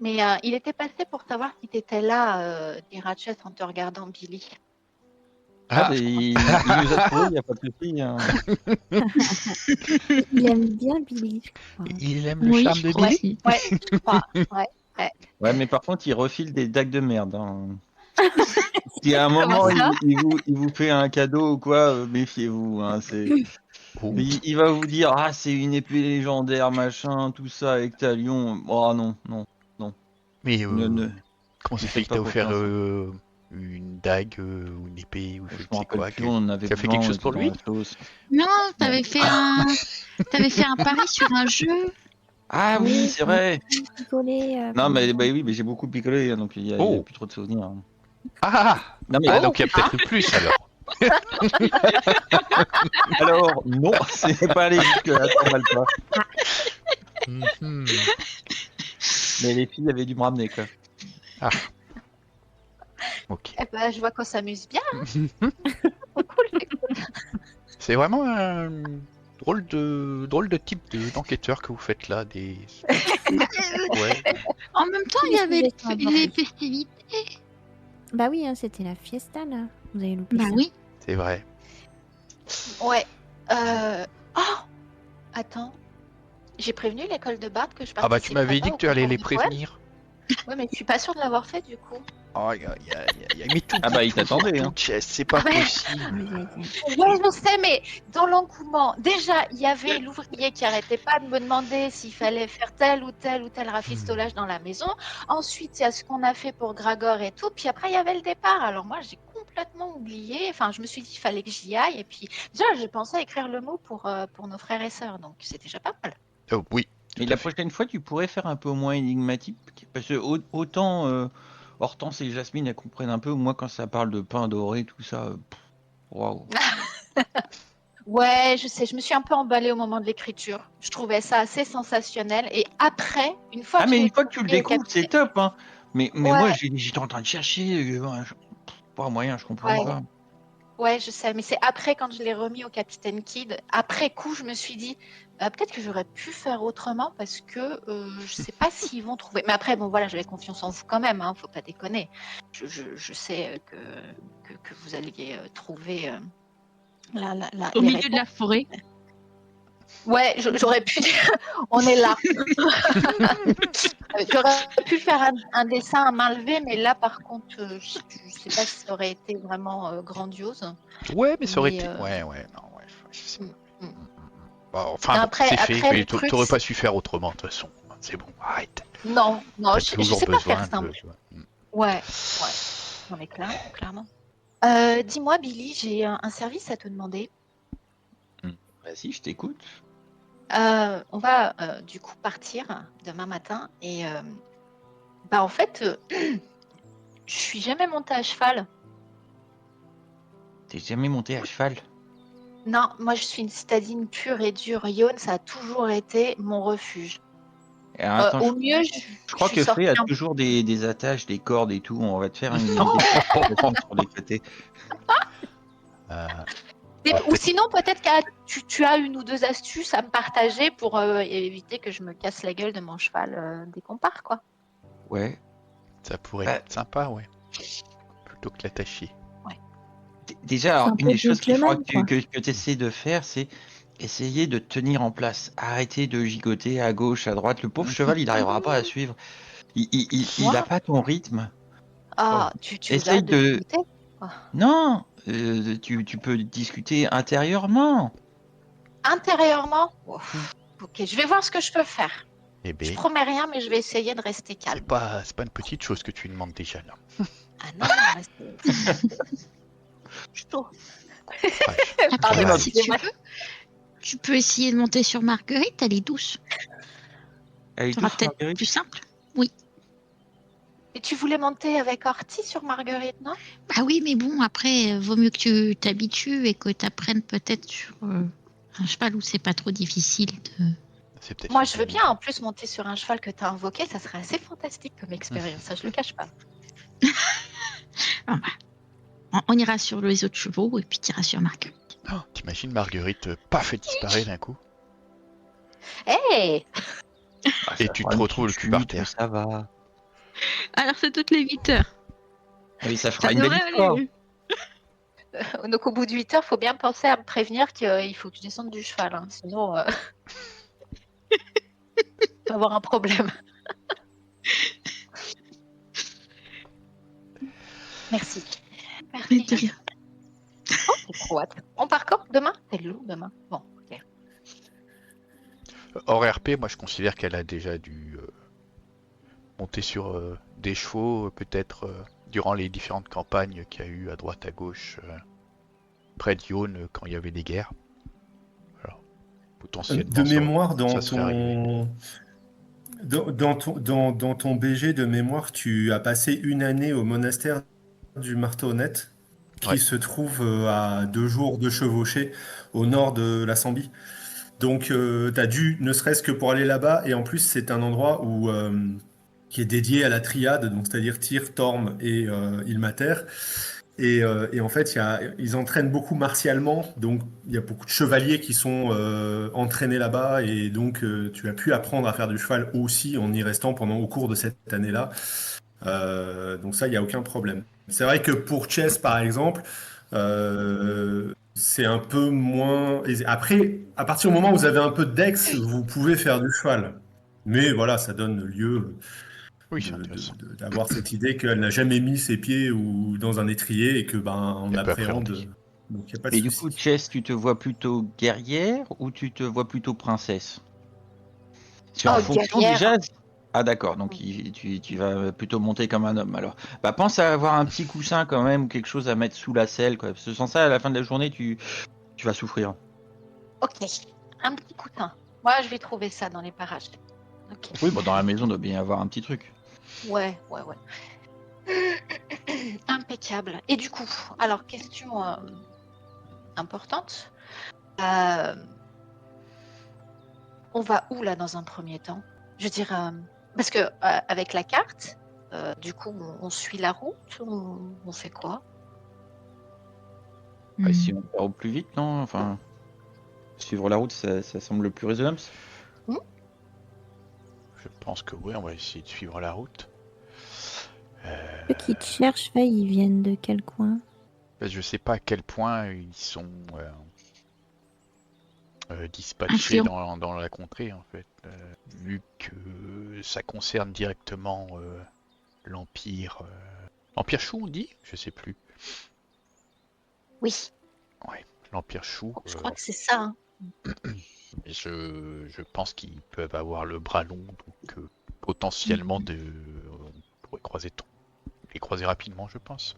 Mais il était passé pour savoir si t'étais là, dit Ratchet en te regardant, Billy. Ah, mais il nous a trouvés, il n'y a pas de souci. Hein. Il aime bien Billy, je crois. Il aime le Oui, charme je de crois Billy? aussi. Ouais, je crois. Ouais. Ouais, mais par contre, il refile des dagues de merde. Hein. Si à un Comment moment, ça il vous fait un cadeau ou quoi, méfiez-vous. Hein, Oh. il va vous dire, ah, c'est une épée légendaire, machin, tout ça, avec Talion. Oh non. Mais Ne comment ça faites fait qu'il pas t'a offert confiance. une dague ou une épée ou je Je ne me sais rappelle quoi? plus, on en avait Tu as fait besoin, quelque on chose était pour dans lui? la sauce. Non, t'avais fait un pari sur un jeu. Ah oui, c'est vrai. Picolé, Non, mais bah oui, mais j'ai beaucoup picolé, hein, donc il y a Oh. plus trop de souvenirs. Hein. Ah! Non, mais Ah, donc il y a peut-être eu plus alors. alors, non, c'est pas allé jusque-là, t'emballes pas. Mhm. Mais les filles avaient dû me ramener, quoi. Ok. Eh ben, je vois qu'on s'amuse bien. Trop cool. C'est vraiment un drôle de type d'enquêteur que vous faites là. Ouais. En même temps, il y avait les festivités. Bah oui, hein, c'était la fiesta, là. Vous avez loupé Bah ça. oui. C'est vrai. Ouais. Oh! Attends. J'ai prévenu l'école de Bard que je Ah bah tu m'avais dit que tu allais les prévenir. Ouais, mais je suis pas sûre de l'avoir fait du coup. Oh, mais tout Ah bah, il t'attendait, hein. Chess, c'est pas Ah ouais. possible. Ouais, je sais, mais dans l'engouement, déjà, il y avait l'ouvrier qui arrêtait pas de me demander s'il fallait faire tel ou tel rafistolage dans la maison. Ensuite, il y a ce qu'on a fait pour Gragor et tout. Puis après, il y avait le départ. Alors moi, j'ai complètement oublié. Enfin, je me suis dit qu'il fallait que j'y aille. Et puis, déjà, j'ai pensé à écrire le mot pour nos frères et sœurs. Donc, c'est déjà pas mal. Oh, oui. Et la prochaine fois, tu pourrais faire un peu moins énigmatique, parce que autant Hortense et Jasmine, elles comprennent un peu, moi, quand ça parle de pain doré, tout ça, waouh. Ouais, je sais, je me suis un peu emballée au moment de l'écriture. Je trouvais ça assez sensationnel. Et après, une fois Ah, que mais je l'ai une fois que tu le publié au découvres, c'est capitaine- top, hein. Mais Ouais. moi, j'étais en train de chercher, pas moyen, je comprenais Ouais. pas. Ouais, je sais, mais c'est après, quand je l'ai remis au Capitaine Kidd, après coup, je me suis dit, peut-être que j'aurais pu faire autrement parce que je sais pas s'ils vont trouver. Mais après, bon, voilà, j'avais confiance en vous quand même, hein, faut pas déconner. Je sais que vous alliez trouver Au les milieu de la forêt. Ouais, j'aurais pu dire, on est là. J'aurais pu faire un dessin à main levée, mais là, par contre, je sais pas si ça aurait été vraiment grandiose. Ouais, mais ça aurait Mais, été. Ouais, non, ouais, je sais pas. mm. Bah, enfin, Non, bon, après- c'est fait, après, mais le truc, t'aurais pas c'est- su faire autrement, de toute façon. C'est bon, arrête. Non, T'as je toujours sais pas besoin faire simple. de... Ouais. Non, mais clairement. Dis-moi, Billy, j'ai un service à te demander. Vas-y, je t'écoute. On va du coup partir demain matin et en fait, je suis jamais montée à cheval. T'es jamais monté à cheval? Non, moi je suis une citadine pure et dure. Yonne, ça a toujours été mon refuge. Et attends, Au mieux, je crois je suis que Free sortie a un toujours des attaches, des cordes et tout. On va te faire une sur les côtés. Ou sinon, peut-être que tu as une ou deux astuces à me partager pour éviter que je me casse la gueule de mon cheval dès qu'on part, quoi. Ouais. Ça pourrait Bah. être sympa, ouais. Plutôt que l'attacher. Déjà, alors, C'est un une peu des choses qu'il faudra gentleman, que tu essaies de faire, c'est essayer de te tenir en place. Arrêter de gigoter à gauche, à droite. Le pauvre cheval, il n'arrivera pas à suivre. Il a pas ton rythme. Ah, tu veux Essaye arrêter de de... discuter? Non, tu peux discuter intérieurement. Intérieurement? Ouf. Ok, je vais voir ce que je peux faire. Eh Je ben, promets rien, mais je vais essayer de rester calme. c'est pas une petite chose que tu demandes déjà, là. Ah non, non, c'est chaud. Ah, Pardon, Ouais. Si tu excusez-moi. veux, tu peux essayer de monter sur Marguerite, elle est douce. Elle est Ça sera douce, peut-être Marguerite. plus simple. Et tu voulais monter avec Horty sur Marguerite, non? Bah oui, mais bon, après, vaut mieux que tu t'habitues et que tu apprennes peut-être sur un cheval où c'est pas trop difficile de. c'est peut-être Moi, une je veux bonne bien en plus monter sur un cheval que tu as invoqué, ça serait assez fantastique comme expérience, ça je le cache pas. Ah bah, on ira sur les autres chevaux et puis tu iras sur Marguerite. idée. Oh, t'imagines Marguerite, paf, elle disparaît d'un coup. Hey! Ah, Et ça tu fera te une retrouves le petite cul par chute, terre. Ça va. Alors c'est toutes les 8 heures. Oui, ça fera Ça une belle devrait histoire. aller. Donc au bout de 8 heures, faut bien penser à me prévenir qu'il faut que je descende du cheval, hein, sinon on va avoir un problème. Merci. Mais Merci. de rien. Oh, j'ai trop hâte. On part quand? Demain? C'est lourd demain. Bon, ok. Hors RP, moi je considère qu'elle a déjà dû monter sur des chevaux, peut-être durant les différentes campagnes qu'il y a eu à droite à gauche, près de Yonne, quand il y avait des guerres. Alors, potentiellement, De mémoire, ça serait arrivé. dans ton BG de mémoire, tu as passé une année au monastère du Marteau-Honnête, qui Ouais. se trouve à 2 jours de chevauchée au nord de la Sambie. Donc, tu as dû, ne serait-ce que pour aller là-bas, et en plus, c'est un endroit qui est dédié à la triade, donc c'est-à-dire Tyr, Torm et Ilmater. Et en fait, ils entraînent beaucoup martialement, donc il y a beaucoup de chevaliers qui sont entraînés là-bas, et donc tu as pu apprendre à faire du cheval aussi en y restant au cours de cette année-là. Donc ça, il n'y a aucun problème. C'est vrai que pour Chess, par exemple, c'est un peu moins aisé. Après, à partir du moment où vous avez un peu de dex, vous pouvez faire du cheval. Mais voilà, ça donne lieu Oui, c'est intéressant. d'avoir cette idée qu'elle n'a jamais mis ses pieds ou dans un étrier et que on Elle peut appréhende. appréhender. Donc il n'y a pas de Et du souci. coup, Chess, tu te vois plutôt guerrière ou tu te vois plutôt princesse? C'est en Oh, fonction guerrière. déjà. Ah d'accord, donc tu vas plutôt monter comme un homme alors. Bah pense à avoir un petit coussin quand même ou quelque chose à mettre sous la selle quoi. Parce que sans ça, à la fin de la journée, tu vas souffrir. Ok. Un petit coussin. Moi, je vais trouver ça dans les parages. Ok. Oui, bon, dans la maison, il doit bien y avoir un petit truc. Ouais. Impeccable. Et du coup, alors, question importante. On va où là dans un premier temps? Je veux dire, parce que avec la carte, du coup, on suit la route, on fait quoi? Ouais, si on part au plus vite, non? Enfin, suivre la route, ça semble le plus raisonnable. Je pense que oui, on va essayer de suivre la route. Ceux qui te cherchent, Faye, ils viennent de quel coin? Je sais pas à quel point ils sont dispatchés dans la contrée, en fait. Vu que ça concerne directement l'Empire. L'Empire Chou, on dit? Je sais plus. Oui, L'Empire Chou. je crois que c'est ça. Hein. Je pense qu'ils peuvent avoir le bras long, donc potentiellement on pourrait les croiser rapidement, je pense.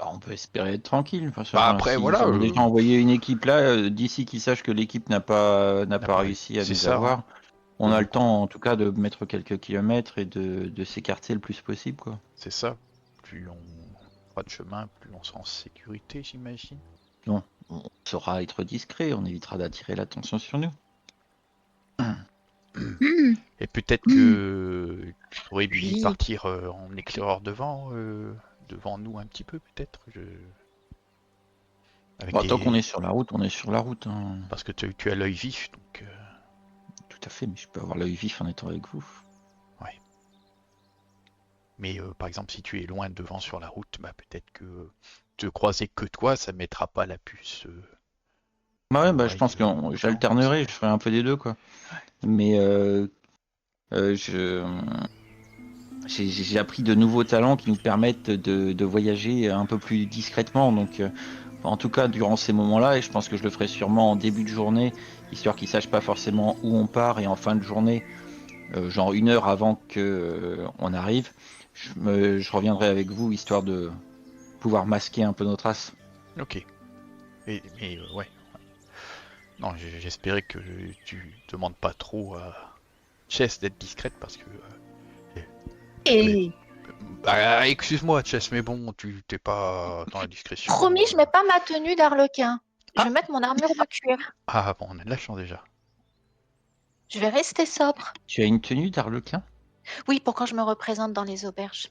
On peut espérer être tranquille. Enfin, Bah, après, si voilà, ils ont déjà envoyé une équipe là, d'ici qu'ils sachent que l'équipe n'a pas pas réussi à c'est nous ça, avoir, on Donc, a du le temps en tout cas de mettre quelques kilomètres et de s'écarter le plus possible, quoi. c'est ça. Plus on fera de chemin, plus on sera en sécurité, j'imagine. On saura être discret, on évitera d'attirer l'attention sur nous. Hmm. Et peut-être que tu pourrais lui Oui. partir en éclaireur devant nous un petit peu, peut-être. Avec Bon, tant des... qu'on est sur la route, on est sur la route, hein. Parce que tu as l'œil vif, donc... Tout à fait, mais je peux avoir l'œil vif en étant avec vous. Mais par exemple, si tu es loin devant sur la route, bah, peut-être que te croiser que toi, ça mettra pas la puce. Bah ouais, Ouais, je pense que devant, j'alternerai, je ferai un peu des deux, quoi. Mais j'ai appris de nouveaux talents qui nous permettent de voyager un peu plus discrètement. Donc, en tout cas, durant ces moments-là, et je pense que je le ferai sûrement en début de journée, histoire qu'ils sachent pas forcément où on part, et en fin de journée, genre 1 heure avant que on arrive, je reviendrai avec vous, histoire de pouvoir masquer un peu nos traces. Ok. Mais ouais. Non, j'espérais que tu demandes pas trop à Chess d'être discrète parce que. Et Bah, excuse-moi, Chess, mais bon, tu t'es pas dans la discrétion. promis, je mets pas ma tenue d'arlequin. Je Ah. vais mettre mon armure de cuir. Ah bon, on a de la chance déjà. Je vais rester sobre. Tu as une tenue d'arlequin? Oui, pour quand je me représente dans les auberges.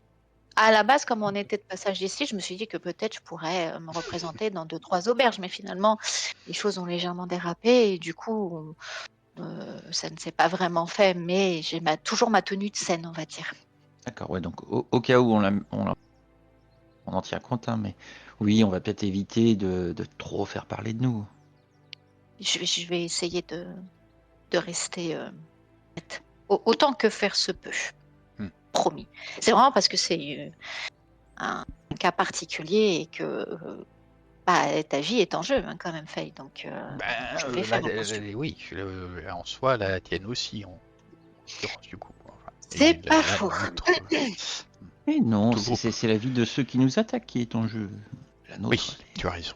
À la base, comme on était de passage ici, je me suis dit que peut-être je pourrais me représenter dans 2-3 auberges, mais finalement, les choses ont légèrement dérapé et du coup, ça ne s'est pas vraiment fait, mais j'ai toujours ma tenue de scène, on va dire. D'accord, ouais, donc au cas où on en tient compte, hein, mais oui, on va peut-être éviter de trop faire parler de nous. Je vais essayer de rester nette, autant que faire se peut. Promis. C'est vraiment parce que c'est un cas particulier et que ta vie est en jeu hein, quand même, Faye. Donc, je vais faire attention. Oui, en soi, la tienne aussi, en l'occurrence, du coup. Enfin, C'est et pas la faux. nôtre, Mais non, Tout le groupe. c'est la vie de ceux qui nous attaquent qui est en jeu. La nôtre. Oui, tu as raison.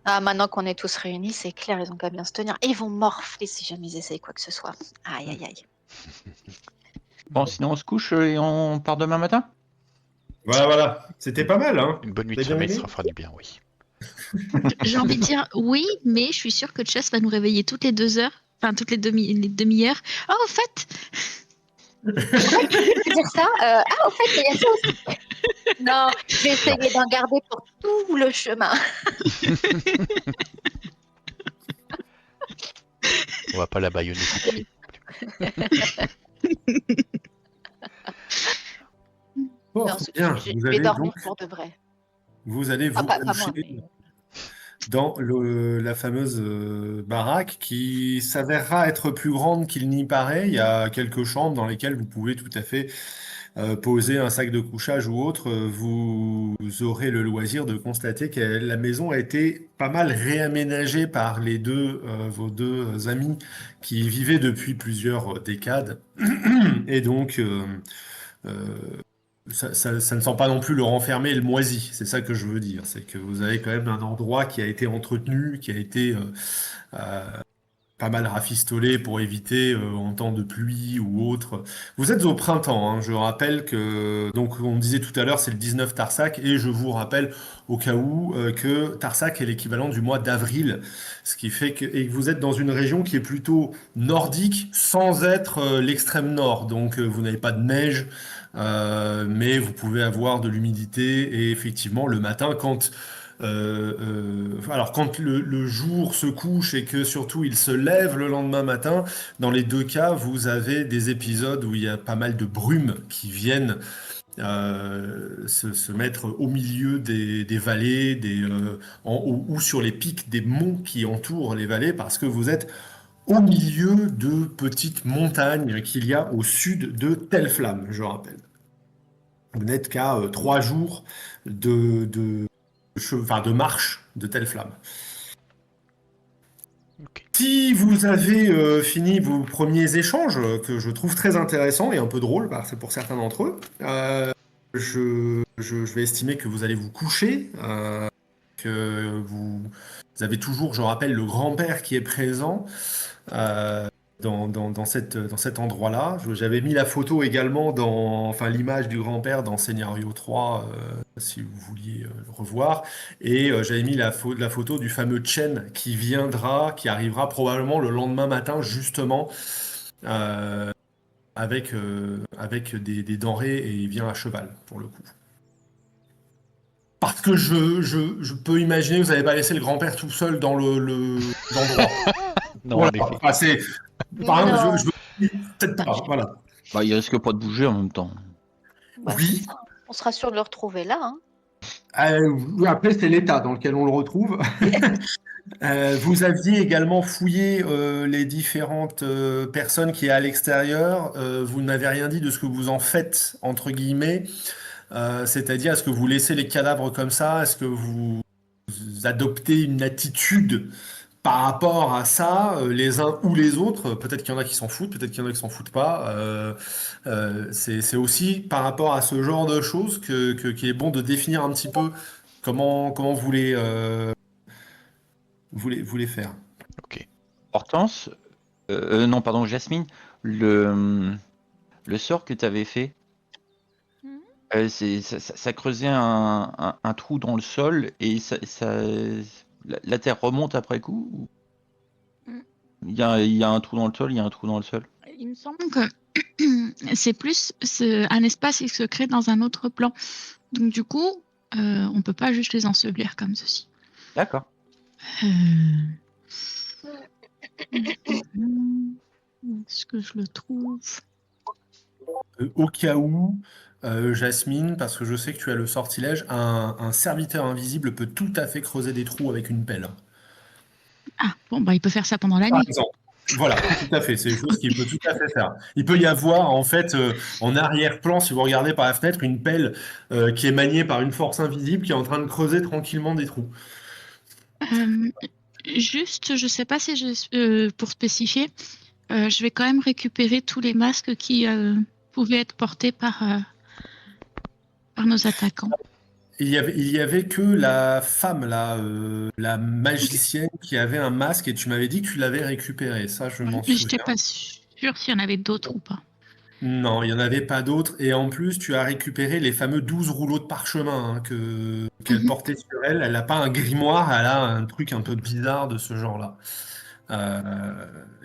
Ah, maintenant qu'on est tous réunis, c'est clair, ils ont qu'à bien se tenir. Et ils vont morfler si jamais ils essayent quoi que ce soit. Aïe, aïe, aïe. Bon, sinon on se couche et on part demain matin? Voilà. C'était pas mal, hein. Une bonne nuit T'as de bien sommeil, aimé ça fera du bien, oui. J'ai envie de dire oui, mais je suis sûre que Chess va nous réveiller toutes les 2 heures, enfin toutes les demi-heures. Oh, au fait, Tu veux dire ça au fait, il y a ça aussi. Non, je vais essayer d'en garder pour tout le chemin. On va pas la bâillonner tout de suite. Bon, Non, bien. je Vous vais allez dormir donc, pour de vrai. vous allez vous Pas moi, coucher mais... dans la fameuse baraque qui s'avérera être plus grande qu'il n'y paraît. Il y a quelques chambres dans lesquelles vous pouvez tout à fait poser un sac de couchage ou autre. Vous aurez le loisir de constater que la maison a été pas mal réaménagée par vos deux amis qui vivaient depuis plusieurs décades. Et donc, ça ne sent pas non plus le renfermer et le moisi, c'est ça que je veux dire. C'est que vous avez quand même un endroit qui a été entretenu, qui a été euh, pas mal rafistolé pour éviter en temps de pluie ou autre. Vous êtes au printemps, hein. Je rappelle que, donc on disait tout à l'heure, c'est le 19 Tarsac, et je vous rappelle au cas où que Tarsac est l'équivalent du mois d'avril, ce qui fait et que vous êtes dans une région qui est plutôt nordique sans être l'extrême nord. Donc vous n'avez pas de neige, mais vous pouvez avoir de l'humidité, et effectivement le matin alors quand le jour se couche et que surtout il se lève le lendemain matin, dans les deux cas, vous avez des épisodes où il y a pas mal de brumes qui viennent se mettre au milieu des vallées, en haut, ou sur les pics des monts qui entourent les vallées, parce que vous êtes au milieu de petites montagnes qu'il y a au sud de Telle-Flamme, je rappelle. Vous n'êtes qu'à 3 jours de marche de Telle-Flamme. Ok. Si vous avez fini vos premiers échanges, que je trouve très intéressants et un peu drôles, c'est pour certains d'entre eux, je vais estimer que vous allez vous coucher, que vous avez toujours, je rappelle, le grand-père qui est présent euh, dans cet endroit-là. J'avais mis la photo également enfin l'image du grand-père dans Scénario 3, si vous vouliez le revoir. Et j'avais mis la photo du fameux Chen qui arrivera probablement le lendemain matin, justement, euh, avec des denrées, et il vient à cheval, pour le coup. Parce que je peux imaginer que vous n'avez pas laissé le grand-père tout seul dans l'endroit. Non, Voilà. en effet. Enfin, par exemple, Non. peut-être pas. Voilà. Bah, il risque pas de bouger en même temps. Bah, Oui. c'est ça. On sera sûr de le retrouver là. Hein. Après, c'est l'état dans lequel on le retrouve. Vous aviez également fouillé les différentes personnes qui est à l'extérieur. Vous n'avez rien dit de ce que vous en faites, entre guillemets. C'est-à-dire, est-ce que vous laissez les cadavres comme ça? Est-ce que vous adoptez une attitude par rapport à ça, les uns ou les autres? Peut-être qu'il y en a qui s'en foutent, peut-être qu'il y en a qui s'en foutent pas. C'est aussi par rapport à ce genre de choses qu'il est bon de définir un petit peu comment vous voulez faire. Ok. Hortense, non, pardon, Jasmine, le sort que tu avais fait, Mhm. ça creusait un trou dans le sol et la terre remonte après coup ou- Mm. il y a un trou dans le sol, il y a un trou dans le sol. Il me semble que c'est plus un espace qui se crée dans un autre plan. Donc du coup, on peut pas juste les ensevelir comme ceci. D'accord. Est-ce que je le trouve? Au cas où, Jasmine, parce que je sais que tu as le sortilège, un serviteur invisible peut tout à fait creuser des trous avec une pelle. Ah, bon, bah il peut faire ça pendant la Par nuit. exemple. Voilà, tout à fait. C'est des choses qu'il peut tout à fait faire. Il peut y avoir, en fait, en arrière-plan, si vous regardez par la fenêtre, une pelle qui est maniée par une force invisible qui est en train de creuser tranquillement des trous. Juste, je sais pas si pour spécifier, je vais quand même récupérer tous les masques qui pouvaient être portés par nos attaquants. Il y avait que la femme, là, la magicienne, qui avait un masque, et tu m'avais dit que tu l'avais récupéré. Ça, je m'en Mais je n'étais souviens. pas sûre s'il y en avait d'autres ou pas. Non, il n'y en avait pas d'autres. Et en plus, tu as récupéré les fameux 12 rouleaux de parchemin, hein, qu'elle Mhm. portait sur elle. Elle n'a pas un grimoire, elle a un truc un peu bizarre de ce genre-là.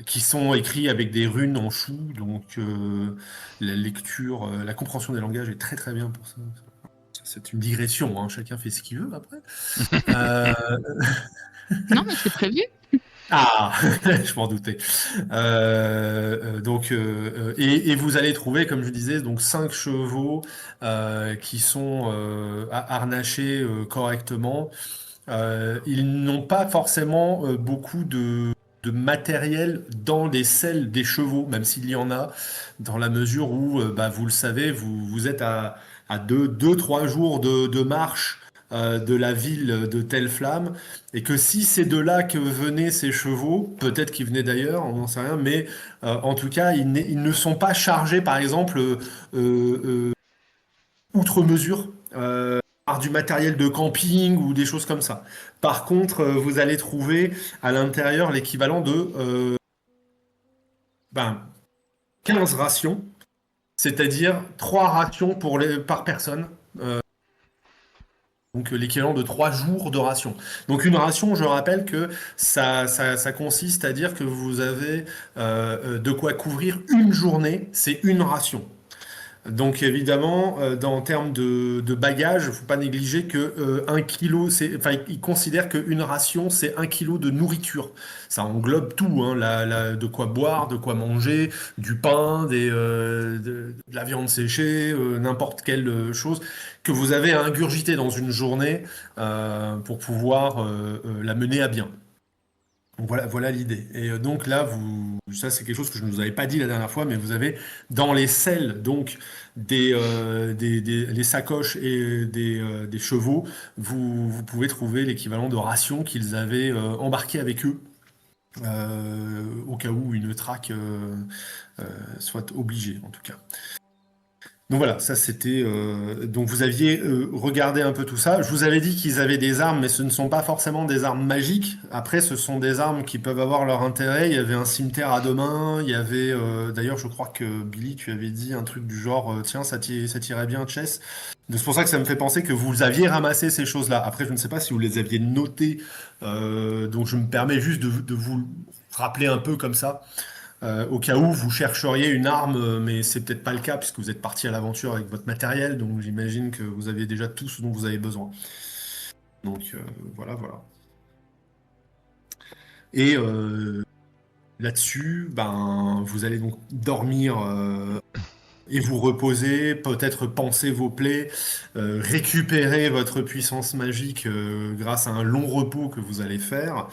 Qui sont écrits avec des runes en chou. Donc, la lecture, la compréhension des langages est très très bien pour ça. C'est une digression, hein, chacun fait ce qu'il veut après. Euh, Non, mais c'est prévu. Ah, je m'en doutais. Et vous allez trouver, comme je disais, donc 5 chevaux qui sont harnachés correctement. Ils n'ont pas forcément beaucoup de matériel dans les selles des chevaux, même s'il y en a, dans la mesure où, bah, vous le savez, vous êtes à 3 jours de marche de la ville de Telle-Flamme, et que si c'est de là que venaient ces chevaux, peut-être qu'ils venaient d'ailleurs, on n'en sait rien, mais en tout cas, ils ne sont pas chargés, par exemple, outre mesure, par du matériel de camping ou des choses comme ça. Par contre, vous allez trouver à l'intérieur l'équivalent de 15 rations, c'est-à-dire 3 rations par personne. Donc l'équivalent de 3 jours de ration. Donc une ration, je rappelle que ça consiste à dire que vous avez de quoi couvrir une journée, c'est une ration. Donc évidemment, en termes de bagages, il ne faut pas négliger que 1 kilo, enfin, ils considèrent qu'une ration, c'est 1 kilo de nourriture. Ça englobe tout, hein, de quoi boire, de quoi manger, du pain, de la viande séchée, n'importe quelle chose que vous avez à ingurgiter dans une journée pour pouvoir la mener à bien. Donc voilà l'idée. Et donc là, ça c'est quelque chose que je ne vous avais pas dit la dernière fois, mais vous avez dans les selles donc les sacoches et des chevaux, vous pouvez trouver l'équivalent de rations qu'ils avaient embarquées avec eux au cas où une traque soit obligée en tout cas. Donc voilà, ça c'était. Donc vous aviez regardé un peu tout ça. Je vous avais dit qu'ils avaient des armes, mais ce ne sont pas forcément des armes magiques. Après, ce sont des armes qui peuvent avoir leur intérêt. Il y avait un cimetière à deux mains. Il y avait. D'ailleurs, je crois que Billy, tu avais dit un truc du genre, tiens, ça t'irait bien, Chess. Donc, c'est pour ça que ça me fait penser que vous aviez ramassé ces choses-là. Après, je ne sais pas si vous les aviez notées. Donc je me permets juste de vous rappeler un peu comme ça. Au cas où vous chercheriez une arme, mais c'est peut-être pas le cas puisque vous êtes parti à l'aventure avec votre matériel, donc j'imagine que vous avez déjà tout ce dont vous avez besoin. Donc voilà. Et là-dessus, ben, vous allez donc dormir et vous reposer, peut-être panser vos plaies, récupérer votre puissance magique grâce à un long repos que vous allez faire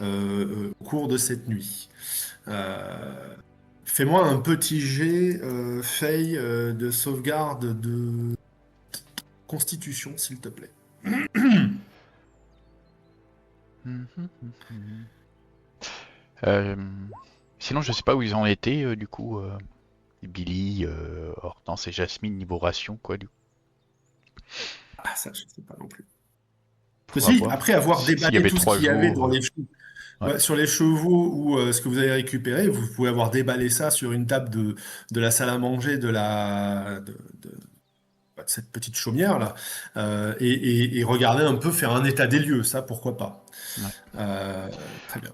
au cours de cette nuit. Fais-moi un petit jet, Faye, de sauvegarde de constitution, s'il te plaît. Sinon, je sais pas où ils en étaient, du coup. Billy, Hortense et Jasmine, niveau ration, quoi, du coup. Ah, ça, je sais pas non plus. Faudra Si, voir. après avoir S'il y déballé avait tout ce 3 qu'il y avait jours, dans les chevaux, ouais. sur les chevaux ou ce que vous avez récupéré, vous pouvez avoir déballé ça sur une table de la salle à manger de cette petite chaumière là, et regarder un peu, faire un état des lieux, ça pourquoi pas. Ouais. Très bien.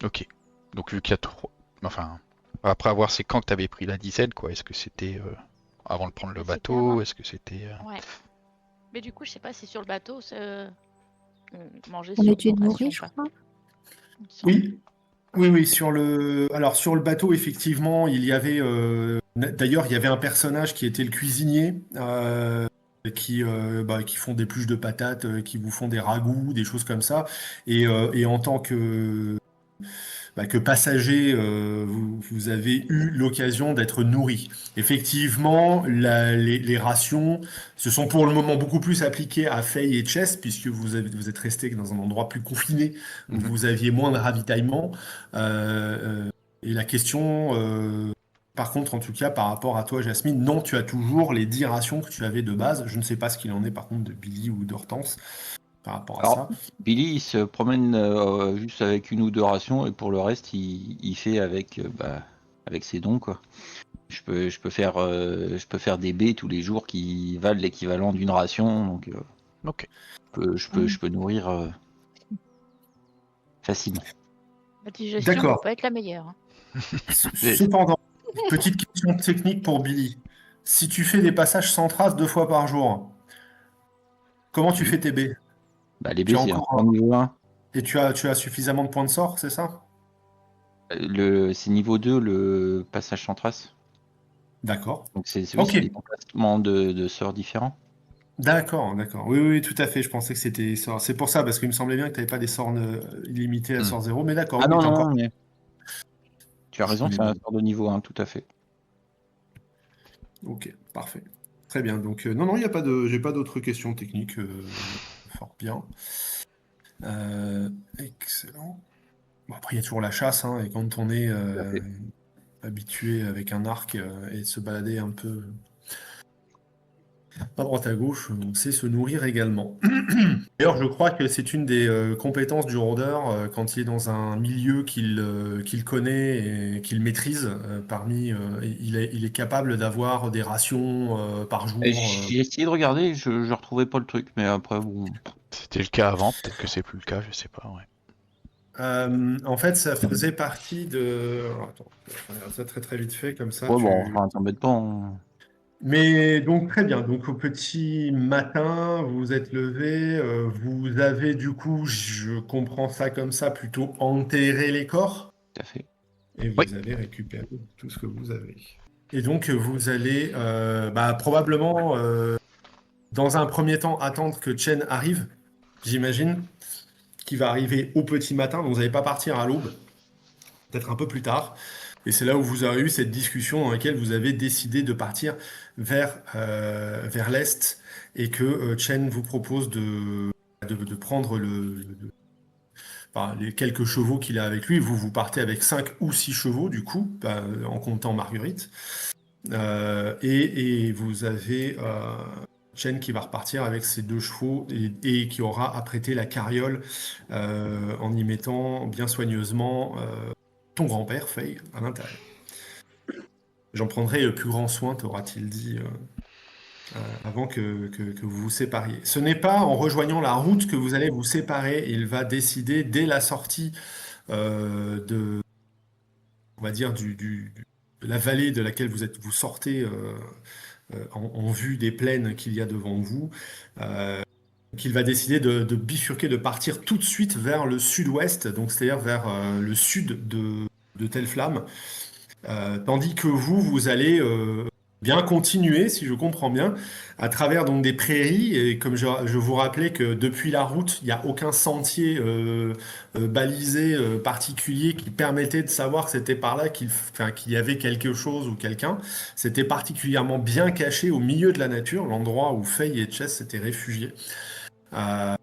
Ok. Donc, vu qu'il y a 3. Enfin, après avoir, c'est quand que t'avais pris la dizaine, quoi. Est-ce que c'était avant de prendre le C'était bateau? avant. Est-ce que c'était. Ouais. Mais du coup, je sais pas si sur le bateau, on mangeait On sur était nos nourris, rations, je quoi. crois. Il me semble. Oui, sur le bateau, effectivement, il y avait, d'ailleurs, il y avait un personnage qui était le cuisinier, qui font des pluches de patates, qui vous font des ragoûts, des choses comme ça. Et en tant que passager, vous avez eu l'occasion d'être nourri. Effectivement, les rations se sont pour le moment beaucoup plus appliquées à Faye et Chess, puisque vous êtes resté dans un endroit plus confiné, où vous aviez moins de ravitaillement. Et la question, par contre, en tout cas, par rapport à toi, Jasmine, non, tu as toujours les 10 rations que tu avais de base. Je ne sais pas ce qu'il en est, par contre, de Billy ou d'Hortense par rapport à Alors, ça. Billy, il se promène juste avec une ou deux rations et pour le reste, il fait avec ses dons, quoi. Je peux faire des baies tous les jours qui valent l'équivalent d'une ration, donc Ok. je peux nourrir facilement. La digestion D'accord. peut pas être la meilleure, hein. Cependant, petite question technique pour Billy. Si tu fais des passages sans trace 2 fois par jour, comment tu fais tes baies? Les Tu baies, as c'est un encore niveau 1. et tu as suffisamment de points de sort, c'est ça? C'est niveau 2, le passage sans trace. D'accord. Donc c'est Ok. des emplacements de sorts différents. D'accord. Oui, tout à fait. Je pensais que c'était ça. C'est pour ça, parce qu'il me semblait bien que tu n'avais pas des sorts illimités à sort 0, mais d'accord, Ah oui, non, t'as encore. non, mais tu as raison, Mais c'est un bon. sort de niveau 1, tout à fait. Ok, parfait. Très bien. Donc, non, j'ai pas d'autres questions techniques. Fort bien. Excellent. Bon, après, il y a toujours la chasse, hein, et quand on est fait. habitué avec un arc et se balader un peu à droite à gauche, on sait se nourrir également. D'ailleurs, je crois que c'est une des compétences du rôdeur quand il est dans un milieu qu'il connaît et qu'il maîtrise. Il est capable d'avoir des rations par jour. J'ai essayé de regarder, je retrouvais pas le truc, mais après, bon. C'était le cas avant, peut-être que c'est plus le cas, je sais pas, ouais. En fait, ça faisait partie de. Alors, attends, je vais regarder ça très très vite fait, comme ça. Ouais, bon, enfin, t'embête pas, hein. Mais donc très bien, donc au petit matin, vous vous êtes levé, vous avez du coup, je comprends ça comme ça, plutôt enterré les corps, Tout à fait. et vous Oui. avez récupéré tout ce que vous avez. Et donc vous allez probablement, dans un premier temps, attendre que Chen arrive, j'imagine, qui va arriver au petit matin, donc vous n'allez pas partir à l'aube, peut-être un peu plus tard. Et c'est là où vous avez eu cette discussion dans laquelle vous avez décidé de partir vers l'est et que Chen vous propose de prendre les quelques chevaux qu'il a avec lui. Vous partez avec 5 ou 6 chevaux, du coup, en comptant Marguerite. Et vous avez Chen qui va repartir avec ses 2 chevaux et qui aura apprêté la carriole en y mettant bien soigneusement ton grand-père, Faye, à l'intérieur. J'en prendrai le plus grand soin, t'aura-t-il dit, avant que vous vous sépariez. Ce n'est pas en rejoignant la route que vous allez vous séparer. Il va décider dès la sortie de, on va dire, de la vallée de laquelle vous sortez en vue des plaines qu'il y a devant vous, qu'il va décider de bifurquer, de partir tout de suite vers le sud-ouest, donc c'est-à-dire vers le sud de Telflamme, tandis que vous allez bien continuer, si je comprends bien, à travers donc des prairies, et comme je vous rappelais que depuis la route, il n'y a aucun sentier balisé particulier qui permettait de savoir que c'était par là qu'il y avait quelque chose ou quelqu'un. C'était particulièrement bien caché au milieu de la nature, l'endroit où Faye et Chess s'étaient réfugiés.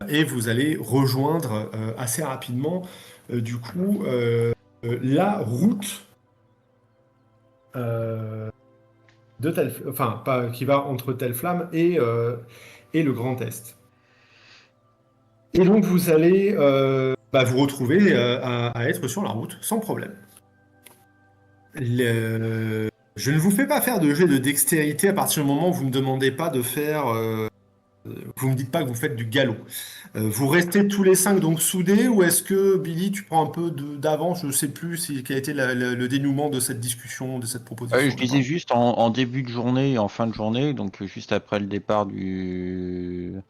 Et vous allez rejoindre assez rapidement, du coup, la route qui va entre Telflamme et le Grand Est. Et donc vous allez vous retrouver à être sur la route sans problème. Je ne vous fais pas faire de jet de dextérité à partir du moment où vous ne me demandez pas de faire... vous ne me dites pas que vous faites du galop. Vous restez tous les 5 donc soudés, ou est-ce que, Billy, tu prends un peu d'avance? Je ne sais plus quel a été le dénouement de cette discussion, de cette proposition. Je disais juste en début de journée et en fin de journée, donc juste après le départ du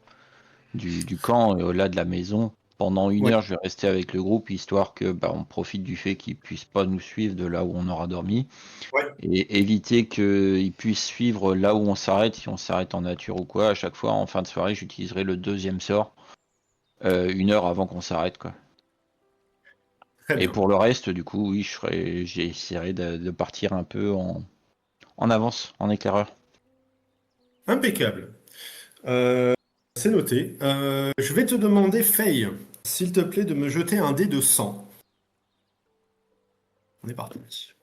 camp, là de la maison. Pendant 1 heure, je vais rester avec le groupe, histoire que on profite du fait qu'ils puissent pas nous suivre de là où on aura dormi. Ouais. Et éviter qu'ils puissent suivre là où on s'arrête, si on s'arrête en nature ou quoi. À chaque fois, en fin de soirée, j'utiliserai le 2e sort, 1 heure avant qu'on s'arrête, quoi. Très Et bien. pour le reste, du coup, oui, j'essaierai de partir un peu en avance, en éclaireur. Impeccable. C'est noté. Je vais te demander, Faye, s'il te plaît, de me jeter un dé de 100. On est parti.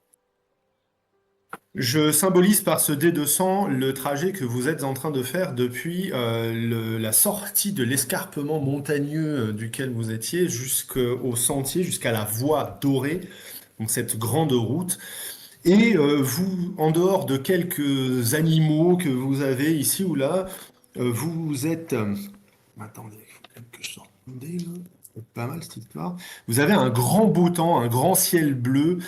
Je symbolise par ce dé de 100 le trajet que vous êtes en train de faire depuis la sortie de l'escarpement montagneux duquel vous étiez jusqu'au sentier, jusqu'à la voie dorée, donc cette grande route. Et vous, en dehors de quelques animaux que vous avez ici ou là, vous êtes... Attendez, il faut quand même que je sorte mon dé, là. C'est pas mal cette histoire. Vous avez un grand beau temps, un grand ciel bleu.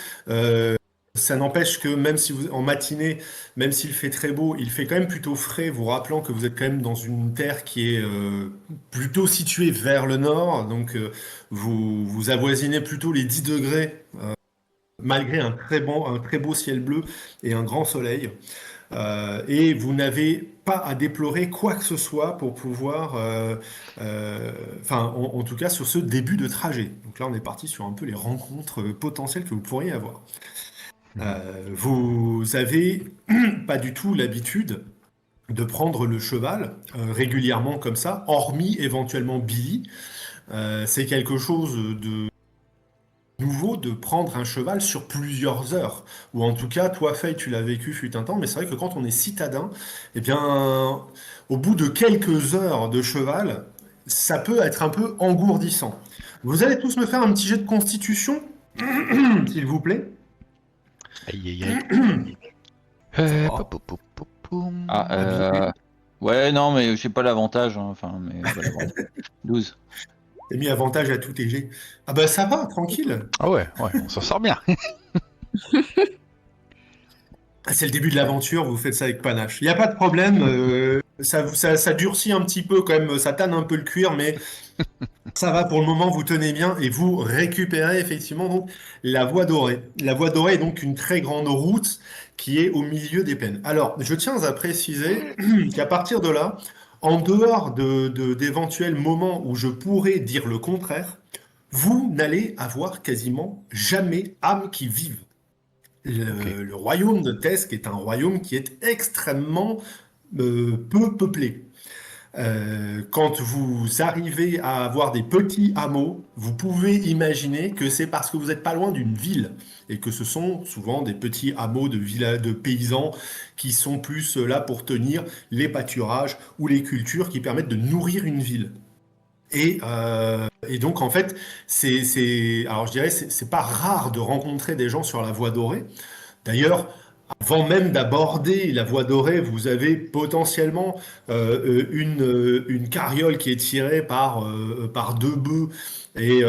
Ça n'empêche que même si en matinée, même s'il fait très beau, il fait quand même plutôt frais, vous rappelant que vous êtes quand même dans une terre qui est plutôt située vers le nord. Donc vous avoisinez plutôt les 10 degrés, malgré un très beau ciel bleu et un grand soleil. Et vous n'avez pas à déplorer quoi que ce soit pour pouvoir, en tout cas sur ce début de trajet. Donc là, on est parti sur un peu les rencontres potentielles que vous pourriez avoir. Vous avez pas du tout l'habitude de prendre le cheval régulièrement comme ça, hormis éventuellement Billy. C'est quelque chose de nouveau de prendre un cheval sur plusieurs heures. Ou en tout cas, toi, Faye, tu l'as vécu fut un temps, mais c'est vrai que quand on est citadin, eh bien, au bout de quelques heures de cheval, ça peut être un peu engourdissant. Vous allez tous me faire un petit jet de constitution, s'il vous plaît. Aïe, aïe, aïe. Ouais, non, mais j'ai pas l'avantage. Hein, mais voilà, bon. 12. T'as mis avantage à tous tes jets. Ah bah ça va, tranquille. Ah ouais, on s'en sort bien. C'est le début de l'aventure, vous faites ça avec panache. Il n'y a pas de problème, ça durcit un petit peu quand même, ça tanne un peu le cuir, mais ça va pour le moment, vous tenez bien et vous récupérez effectivement donc la voie dorée. La voie dorée est donc une très grande route qui est au milieu des plaines. Alors, je tiens à préciser qu'à partir de là, en dehors d'éventuels moments où je pourrais dire le contraire, vous n'allez avoir quasiment jamais âme qui vive. Le royaume de Tesk est un royaume qui est extrêmement peu peuplé. Quand vous arrivez à avoir des petits hameaux, vous pouvez imaginer que c'est parce que vous n'êtes pas loin d'une ville et que ce sont souvent des petits hameaux de paysans qui sont plus là pour tenir les pâturages ou les cultures qui permettent de nourrir une ville. Et donc en fait, alors je dirais, c'est pas rare de rencontrer des gens sur la Voie dorée. D'ailleurs, avant même d'aborder la Voie dorée, vous avez potentiellement une carriole qui est tirée par 2 bœufs et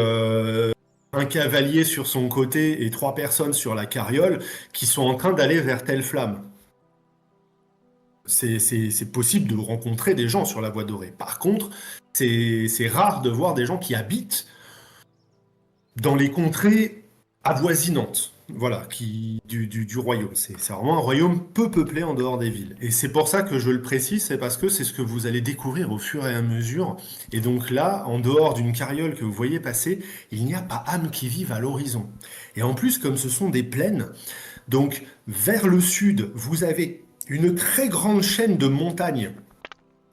un cavalier sur son côté et 3 personnes sur la carriole qui sont en train d'aller vers telle flamme. C'est possible de rencontrer des gens sur la Voie dorée. Par contre, c'est rare de voir des gens qui habitent dans les contrées avoisinantes, voilà, du royaume. C'est vraiment un royaume peu peuplé en dehors des villes. Et c'est pour ça que je le précise, c'est parce que c'est ce que vous allez découvrir au fur et à mesure. Et donc là, en dehors d'une carriole que vous voyez passer, il n'y a pas âme qui vive à l'horizon. Et en plus, comme ce sont des plaines, donc vers le sud, vous avez une très grande chaîne de montagnes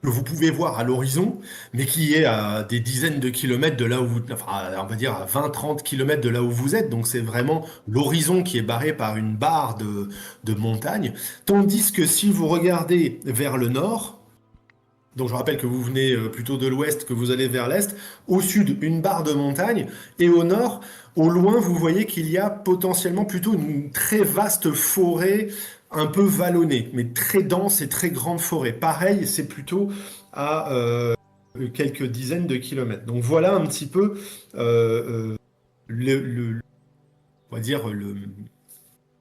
que vous pouvez voir à l'horizon, mais qui est à des dizaines de kilomètres de là où vous, enfin, on va dire à 20-30 kilomètres de là où vous êtes. Donc c'est vraiment l'horizon qui est barré par une barre de montagnes. Tandis que si vous regardez vers le nord, donc je rappelle que vous venez plutôt de l'ouest, que vous allez vers l'est, au sud, une barre de montagne, et au nord, au loin, vous voyez qu'il y a potentiellement plutôt une très vaste forêt un peu vallonnée, mais très dense et très grande forêt. Pareil, c'est plutôt à quelques dizaines de kilomètres. Donc voilà un petit peu on va dire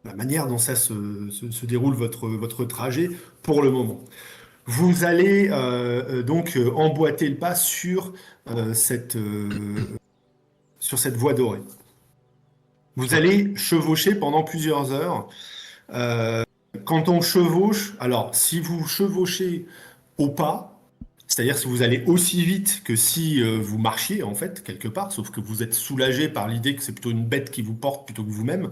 la manière dont ça se déroule votre trajet pour le moment. Vous allez donc emboîter le pas sur cette voie dorée. Vous allez chevaucher pendant plusieurs heures. Quand on chevauche, alors si vous chevauchez au pas, c'est-à-dire si vous allez aussi vite que si vous marchiez en fait quelque part, sauf que vous êtes soulagé par l'idée que c'est plutôt une bête qui vous porte plutôt que vous-même,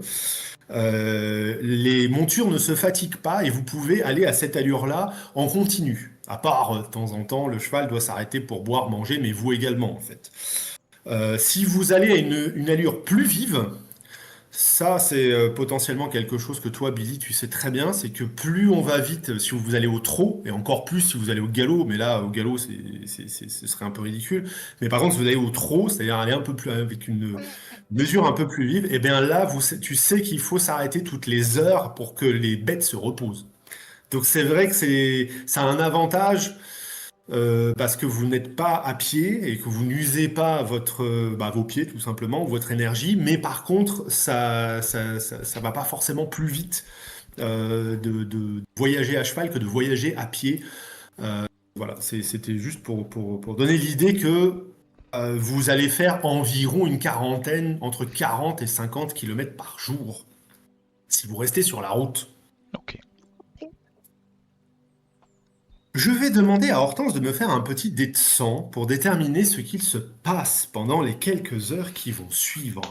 les montures ne se fatiguent pas et vous pouvez aller à cette allure-là en continu. À part de temps en temps, le cheval doit s'arrêter pour boire, manger, mais vous également en fait. Si vous allez à une allure plus vive, ça, c'est potentiellement quelque chose que toi, Billy, tu sais très bien, c'est que plus on va vite, si vous allez au trot, et encore plus si vous allez au galop, mais là, au galop, ce serait un peu ridicule. Mais par contre, si vous allez au trot, c'est-à-dire aller un peu plus avec une mesure un peu plus vive, et bien là, tu sais qu'il faut s'arrêter toutes les heures pour que les bêtes se reposent. Donc c'est vrai que ça a un avantage parce que vous n'êtes pas à pied et que vous n'usez pas vos pieds tout simplement, ou votre énergie, mais par contre ça va pas forcément plus vite de voyager à cheval que de voyager à pied. Voilà, c'était juste pour donner l'idée que vous allez faire environ une quarantaine, entre 40 et 50 km par jour, si vous restez sur la route. Ok. Je vais demander à Hortense de me faire un petit dé de 100 pour déterminer ce qu'il se passe pendant les quelques heures qui vont suivre.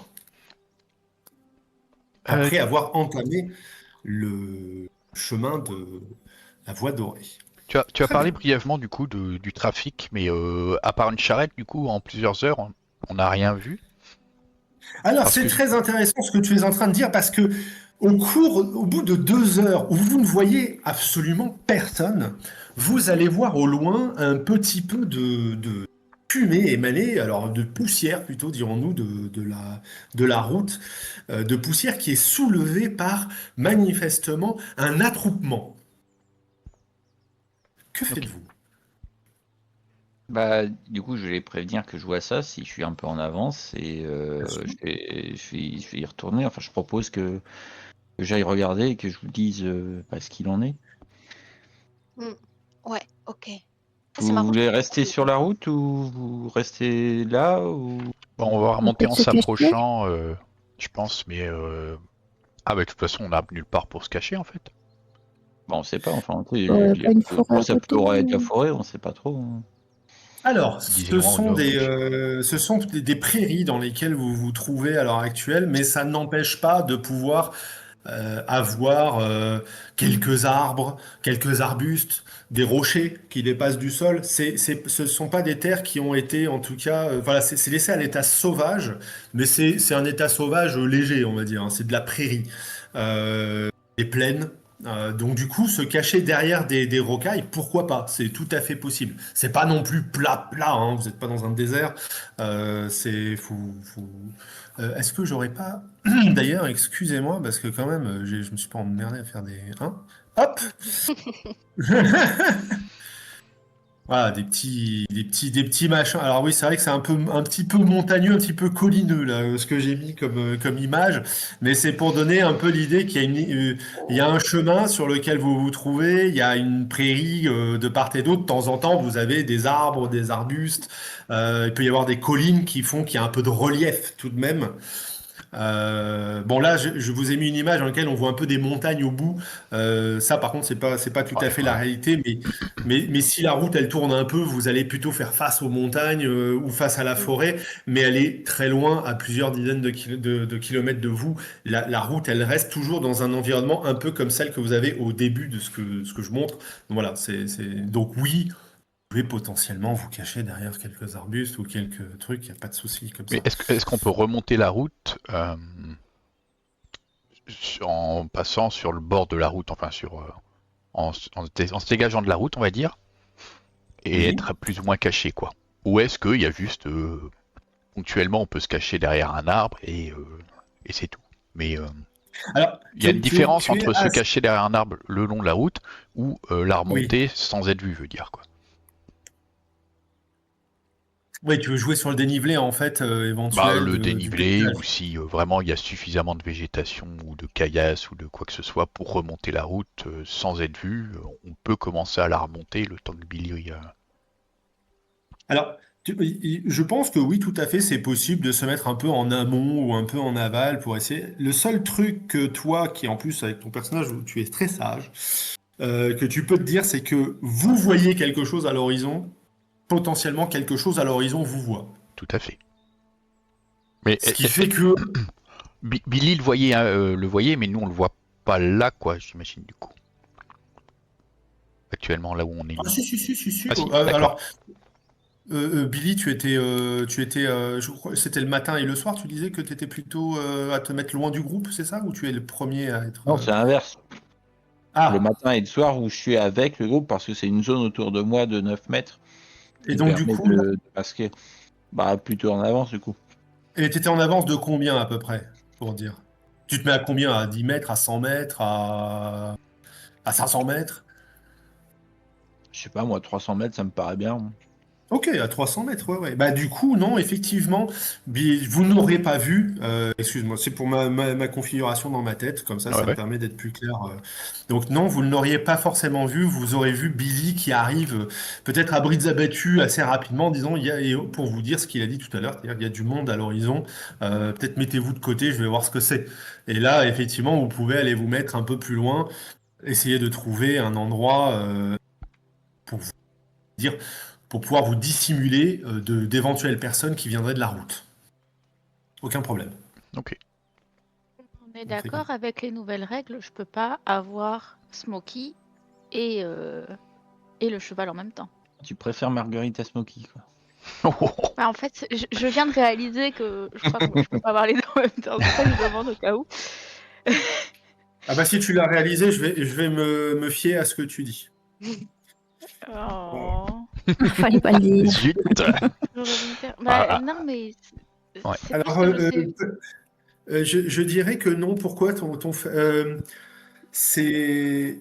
Après avoir entamé le chemin de la Voie dorée. Tu as Très parlé bien. brièvement du coup du trafic, mais à part une charrette, du coup, en plusieurs heures, on n'a rien vu. Alors, Parce c'est que très intéressant ce que tu es en train de dire parce que au bout de 2 heures où vous ne voyez absolument personne, vous allez voir au loin un petit peu de fumée émanée, alors de poussière plutôt, dirons-nous, de la route, de poussière qui est soulevée par manifestement un attroupement. Que faites-vous? Bah, du coup, je vais les prévenir que je vois ça si je suis un peu en avance et Bien sûr. je vais y retourner. Enfin, je propose que j'aille regarder et que je vous dise ce qu'il en est. Ouais, ok. C'est Vous marrant. voulez rester sur la route ou vous restez là ou... bon, on va remonter peut en se cacher. s'approchant, je pense, mais ah bah de toute façon, on n'a nulle part pour se cacher en fait. Bon, on sait pas. Enfin, tu sais, Pas une forêt à ça côté. pourrait être la forêt, on sait pas trop. Hein. Alors, ce Visiblement, sont non, des prairies dans lesquelles vous vous trouvez à l'heure actuelle, mais ça n'empêche pas de pouvoir avoir quelques arbres, quelques arbustes, des rochers qui dépassent du sol. Ce sont pas des terres qui ont été, en tout cas, voilà, c'est laissé à l'état sauvage, mais c'est un état sauvage léger, on va dire, hein. C'est de la prairie, des plaines. Donc du coup, se cacher derrière des rocailles, pourquoi pas? C'est tout à fait possible. C'est pas non plus plat, hein. Vous n'êtes pas dans un désert. Est-ce que j'aurais pas... D'ailleurs, excusez-moi, parce que quand même, je me suis pas emmerdé à faire des... Hein? Hop! Voilà, des petits machins. Alors oui, c'est vrai que c'est un petit peu montagneux, un petit peu collineux, là, ce que j'ai mis comme image. Mais c'est pour donner un peu l'idée qu'il y a il y a un chemin sur lequel vous vous trouvez, il y a une prairie, de part et d'autre. De temps en temps, vous avez des arbres, des arbustes. Il peut y avoir des collines qui font qu'il y a un peu de relief tout de même. Bon là, je vous ai mis une image dans laquelle on voit un peu des montagnes au bout. Ça, par contre, c'est pas tout à fait la réalité. Mais si la route elle tourne un peu, vous allez plutôt faire face aux montagnes ou face à la forêt. Mais elle est très loin, à plusieurs dizaines de kilomètres de vous. La route, elle reste toujours dans un environnement un peu comme celle que vous avez au début de ce que je montre. Donc voilà, donc oui. Vous pouvez potentiellement vous cacher derrière quelques arbustes ou quelques trucs, il n'y a pas de souci comme ça. Mais est-ce qu'on peut remonter la route en passant sur le bord de la route, enfin en se dégageant de la route, on va dire, et Oui. être plus ou moins caché, quoi? Ou est-ce qu'il y a juste ponctuellement on peut se cacher derrière un arbre et c'est tout? Mais Alors, il y a une différence tu es entre se assez- cacher derrière un arbre le long de la route ou la remonter sans être vu, je veux dire, quoi. Oui, tu veux jouer sur le dénivelé en fait Bah, éventuel le du dénivelé, paysage. ou si vraiment il y a suffisamment de végétation ou de caillasse ou de quoi que ce soit pour remonter la route sans être vu, on peut commencer à la remonter le temps que Billy. Alors, je pense que oui, tout à fait, c'est possible de se mettre un peu en amont ou un peu en aval pour essayer. Le seul truc que toi, qui en plus avec ton personnage où tu es très sage, que tu peux te dire, c'est que vous voyez quelque chose à l'horizon, potentiellement quelque chose à l'horizon vous voit. Tout à fait. Mais Ce qui fait que Billy le voyait, mais nous on le voit pas là, quoi, j'imagine du coup. Actuellement, là où on est. ah, si. Ah si, d'accord. Alors, Billy, je crois, c'était le matin et le soir, tu disais que tu étais plutôt à te mettre loin du groupe, c'est ça? Ou tu es le premier à être... Non, c'est l'inverse. Le Ah, matin et le soir où je suis avec le groupe parce que c'est une zone autour de moi de 9 mètres et qui donc du permet coup, là, de masquer. Bah, plutôt en avance du coup. et tu étais en avance de combien à peu près, pour dire? Tu te mets à combien? À 10 mètres, à 100 mètres, à 500 mètres? Je sais pas, moi, 300 mètres, ça me paraît bien. Ok, à 300 mètres, ouais. Bah, du coup, non, effectivement, vous n'aurez pas vu, excuse-moi, c'est pour ma configuration dans ma tête, comme ça me Ouais. permet d'être plus clair. Donc, non, vous ne l'auriez pas forcément vu, vous aurez vu Billy qui arrive peut-être à brides abattues assez rapidement, disons, et pour vous dire ce qu'il a dit tout à l'heure, c'est-à-dire qu'il y a du monde à l'horizon, peut-être mettez-vous de côté, je vais voir ce que c'est. Et là, effectivement, vous pouvez aller vous mettre un peu plus loin, essayer de trouver un endroit pour vous dire pour pouvoir vous dissimuler d'éventuelles personnes qui viendraient de la route. Aucun problème. Ok. On est fait d'accord avec les nouvelles règles, je peux pas avoir Smokey et le cheval en même temps. Tu préfères Marguerite à Smokey, quoi. Bah, en fait, je viens de réaliser que je crois que je peux pas avoir les deux en même temps. C'est pour ça que je demande au cas où. Ah bah si tu l'as réalisé, je vais me fier à ce que tu dis. Oh. Fallait pas le dire. Zut. J'aurais dû me faire- Bah, Ah. non, mais Ouais. c'est Alors, parce que je sais. je dirais que non. Pourquoi c'est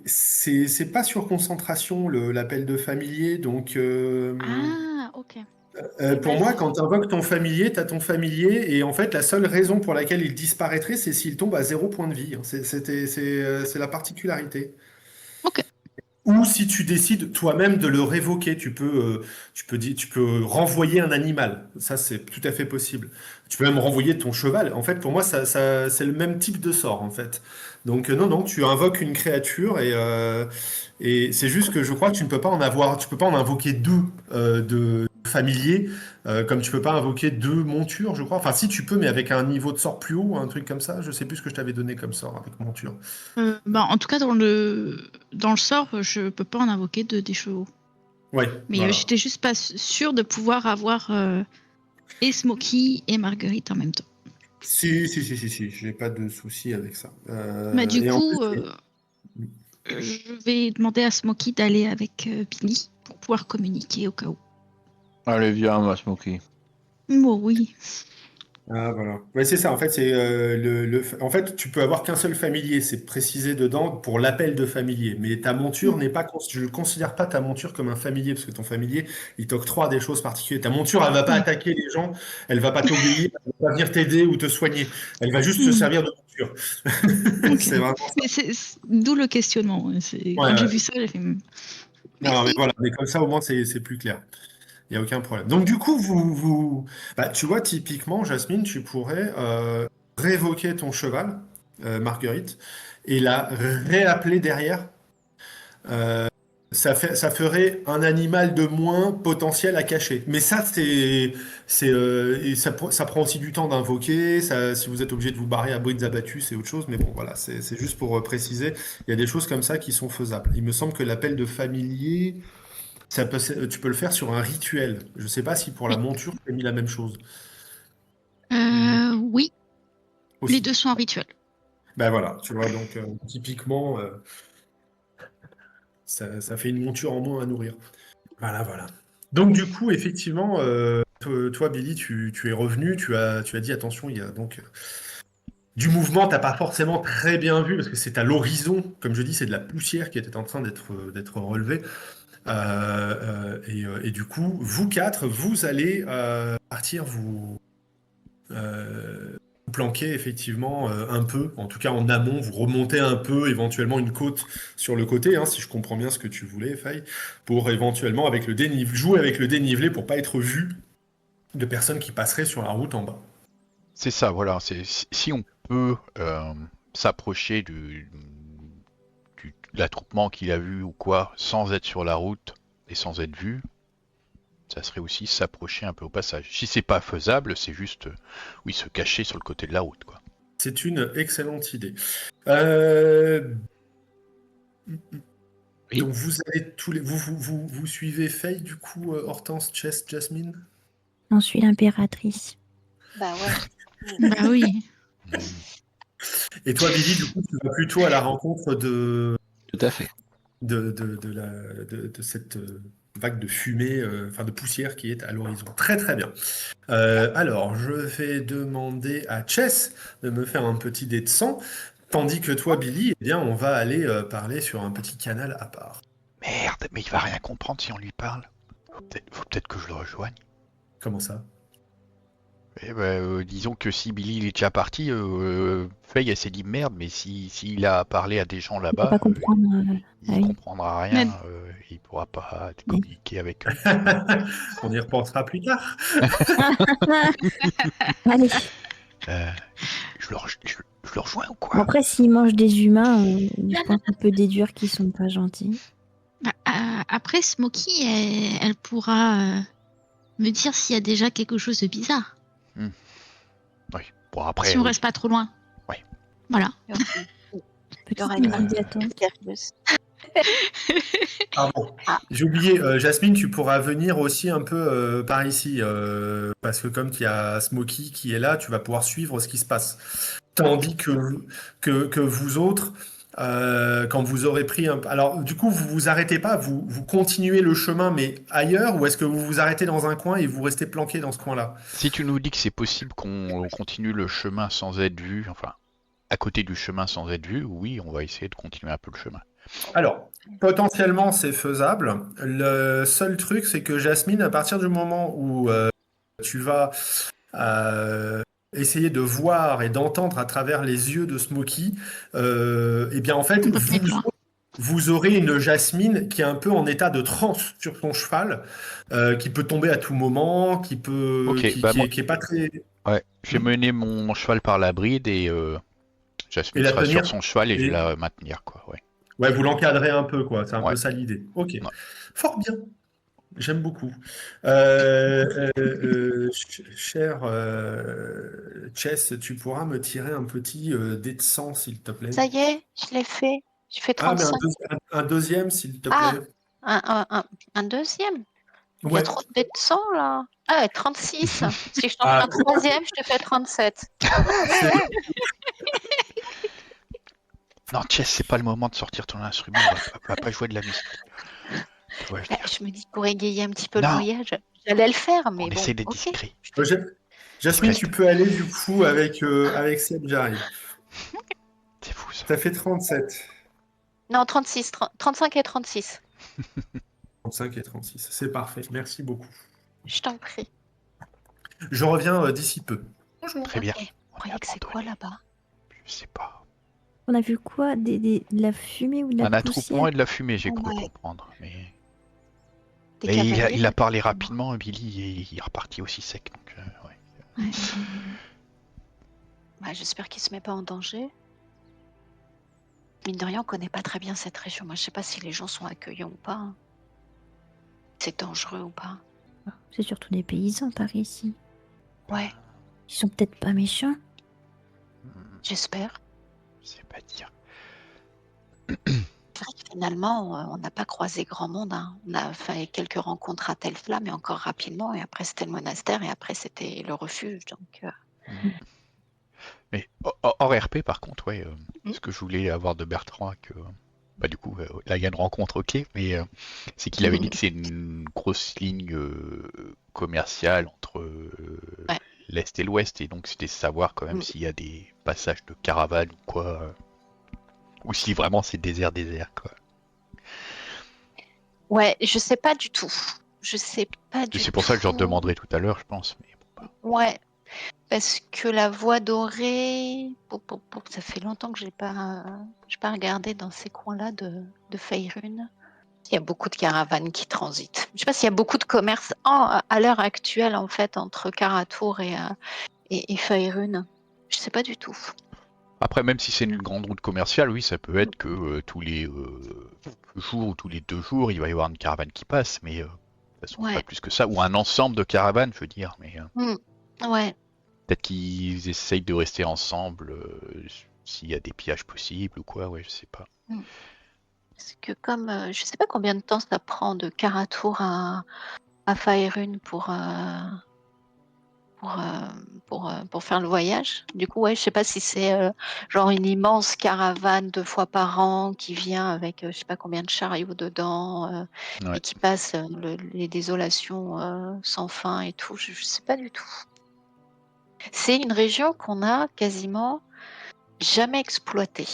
pas sur concentration l'appel de familier. Donc, Ah, ok. pour Bah, moi, quand tu invoques ton familier, tu as ton familier. Et en fait, la seule raison pour laquelle il disparaîtrait, c'est s'il tombe à 0 point de vie, hein. C'est la particularité. Ok. Ou si tu décides toi-même de le révoquer, tu peux renvoyer un animal. Ça, c'est tout à fait possible. Tu peux même renvoyer ton cheval. En fait, pour moi, c'est le même type de sort, en fait. Donc, non, tu invoques une créature et c'est juste que je crois que tu peux pas en invoquer deux de familier, comme tu peux pas invoquer 2 montures, je crois. Enfin, si tu peux, mais avec un niveau de sort plus haut, un truc comme ça. Je sais plus ce que je t'avais donné comme sort avec monture. En tout cas, dans le sort, je peux pas en invoquer des chevaux. Ouais. Mais voilà. j'étais juste pas sûre de pouvoir avoir et Smokey et Marguerite en même temps. Si, j'ai pas de souci avec ça. Du et en coup, plus, je vais demander à Smokey d'aller avec Billy pour pouvoir communiquer au cas où. Allez, viens, ma Smokey. Bon, oui. Ah voilà. Ouais, c'est ça. En fait, c'est en fait, tu peux avoir qu'un seul familier. C'est précisé dedans pour l'appel de familier. Mais ta monture n'est pas. Je ne considère pas ta monture comme un familier parce que ton familier, il t'octroie des choses particulières. Ta monture, elle va pas attaquer les gens. Elle va pas t'obéir. Elle va pas venir t'aider ou te soigner. Elle va juste se servir de monture. Ok. C'est vraiment. D'où le questionnement. Quand j'ai vu ça, j'ai fait. Non, Merci. mais voilà. Mais comme ça, au moins, c'est plus clair. Il n'y a aucun problème. Donc, du coup, bah, tu vois, typiquement, Jasmine, tu pourrais révoquer ton cheval, Marguerite, et la réappeler derrière. Ça ferait un animal de moins potentiel à cacher. Mais ça, et ça prend aussi du temps d'invoquer. Si vous êtes obligé de vous barrer à brides abattues, c'est autre chose. Mais bon, voilà, c'est juste pour préciser. Il y a des choses comme ça qui sont faisables. Il me semble que l'appel de familier. Tu peux le faire sur un rituel. Je ne sais pas si pour la monture, tu as mis la même chose. Oui, Aussi. les deux sont en rituel. Ben voilà, tu vois, donc typiquement, ça fait une monture en moins à nourrir. Voilà. Donc du coup, effectivement, toi, Billy, tu es revenu, tu as dit, attention, il y a donc du mouvement, tu n'as pas forcément très bien vu, parce que c'est à l'horizon, comme je dis, c'est de la poussière qui était en train d'être relevée. Et du coup, vous 4, vous allez partir vous planquer effectivement un peu, en tout cas en amont, vous remontez un peu, éventuellement une côte sur le côté, hein, si je comprends bien ce que tu voulais, Faye, pour éventuellement jouer avec le dénivelé pour pas être vu de personnes qui passeraient sur la route en bas. C'est ça, voilà. Si on peut s'approcher de l'attroupement qu'il a vu ou quoi, sans être sur la route et sans être vu, ça serait aussi s'approcher un peu au passage. Si c'est pas faisable, c'est juste, se cacher sur le côté de la route, quoi. C'est une excellente idée. Oui. Donc vous allez vous suivez Faye, du coup, Hortense, Chess, Jasmine? On suit l'impératrice. Bah ouais. Bah oui. Et toi, Billy, du coup, tu vas plutôt à la rencontre de Tout à fait. de cette vague de fumée, enfin de poussière qui est à l'horizon. Très très bien. Alors, je vais demander à Chess de me faire un petit dé de 100, tandis que toi, Billy, eh bien, on va aller parler sur un petit canal à part. Merde, mais il va rien comprendre si on lui parle. Faut peut-être que je le rejoigne. Comment ça? Eh ben, disons que si Billy il est déjà parti, Faye elle s'est dit merde, mais s'il a parlé à des gens Il va là-bas, pas comprendre. il oui. comprendra rien, Mais- il pourra pas communiquer avec eux. On y repensera plus tard. Allez. Je le rejoins ou Bon, quoi? après, s'ils mangent des humains, je pense qu'on peut déduire qu'ils sont pas gentils. Bah, après, Smokey, elle pourra me dire s'il y a déjà quelque chose de bizarre. Oui. Bon après. Si on reste pas trop loin. Ouais. Voilà. Petite aurait minute d'attente. Mystérieuse. Pardon. J'ai oublié, Jasmine, tu pourras venir aussi un peu par ici, parce que comme il y a Smokey qui est là, tu vas pouvoir suivre ce qui se passe. Tandis que vous autres, quand vous aurez pris un... Alors, du coup, vous vous arrêtez pas, vous continuez le chemin, mais ailleurs, ou est-ce que vous vous arrêtez dans un coin et vous restez planqué dans ce coin-là? Si tu nous dis que c'est possible qu'on continue le chemin sans être vu, enfin, à côté du chemin sans être vu, oui, on va essayer de continuer un peu le chemin. Alors, potentiellement, c'est faisable. Le seul truc, c'est que Jasmine, à partir du moment où tu vas essayer de voir et d'entendre à travers les yeux de Smokey, eh bien, en fait, On peut peut-être loin. vous aurez une Jasmine qui est un peu en état de transe sur son cheval, qui peut tomber à tout moment, qui peut, Ok, qui est pas très... Ouais, je vais mener mon cheval par la bride et Jasmine Et la sera tenir. sur son cheval et je Et- vais la maintenir, quoi, ouais. Ouais, vous l'encadrez un peu, quoi. C'est un Ouais. peu ça l'idée. Ok. Ouais. Fort bien. J'aime beaucoup. Cher Chess, tu pourras me tirer un petit dé de 100, s'il te plaît. Ça y est, je l'ai fait. J'ai fait Ah, mais 35. un deuxième, s'il te Ah, plaît. un deuxième. Il y a Ouais. trop de dés de 100 là. Ah, 36. Si je t'en Ah. fais un troisième, je te fais 37. C'est- Non, Chess, c'est pas le moment de sortir ton instrument, on va pas jouer de la musique. Ouais, je veux dire, Je me dis pour égayer un petit peu le Non. voyage, j'allais le faire, mais on bon, essaie d'être ok. discret. Jasmine, Reste. tu peux aller du coup avec Seb, j'arrive. C'est fou ça. Ça fait 37. Non, 36, 35 et 36. 35 et 36. C'est parfait. Merci beaucoup. Je t'en prie. Je reviens d'ici peu. Bonjour. Très bien. Ok. Vous On est croyez que c'est quoi abandonné. là-bas? Je sais pas. On a vu quoi? De la fumée ou de la Un attroupement poussière? et de la fumée, j'ai cru Ouais. comprendre. Mais Des Et cavaliers? il a parlé rapidement, Billy, et il est reparti aussi sec. Donc, ouais. Ouais. Ouais, j'espère qu'il se met pas en danger. Mine de rien, on connaît pas très bien cette région. Moi, je sais pas si les gens sont accueillants ou pas, hein. C'est dangereux ou pas. C'est surtout des paysans par ici. Ouais, Ils sont peut-être pas méchants. j'espère. Je sais pas dire. C'est vrai que finalement, on n'a pas croisé grand monde, hein. On a fait quelques rencontres à Telfla, mais encore rapidement. Et après, c'était le monastère, et après, c'était le refuge. Donc, Mais hors RP, par contre, ouais, Mm. ce que je voulais avoir de Bertrand, que, bah, du coup, là, il y a une rencontre, ok, mais c'est qu'il avait dit que c'est une grosse ligne commerciale entre Ouais. l'Est et l'Ouest, et donc c'était savoir quand même Mm. s'il y a des passages de caravanes ou quoi, ou si vraiment c'est désert, quoi. ouais, je sais pas du tout. Je sais pas Et du c'est pour ça que je leur tout. demanderai tout à l'heure, je pense. Mais bon, bah, Ouais, parce que la voie dorée, ça fait longtemps que j'ai pas regardé dans ces coins-là de Faerûn. Il y a beaucoup de caravanes qui transitent. Je sais pas s'il y a beaucoup de commerce à l'heure actuelle en fait entre Karatour et Faerûn. Je sais pas du tout. Après, même si c'est une grande route commerciale, oui, ça peut être que tous les jours ou tous les 2 jours, il va y avoir une caravane qui passe, mais de toute façon, Ouais. pas plus que ça, ou un ensemble de caravanes, je veux dire, mais Ouais. peut-être qu'ils essayent de rester ensemble s'il y a des pillages possibles ou quoi, ouais, je sais pas. Parce que comme je sais pas combien de temps ça prend de Karatour à Faerûn pour faire le voyage. Du coup, ouais, je sais pas si c'est genre une immense caravane 2 fois par an qui vient avec je sais pas combien de chariots dedans Ouais. et qui passe les désolations sans fin et tout. Je sais pas du tout. C'est une région qu'on a quasiment jamais exploitée.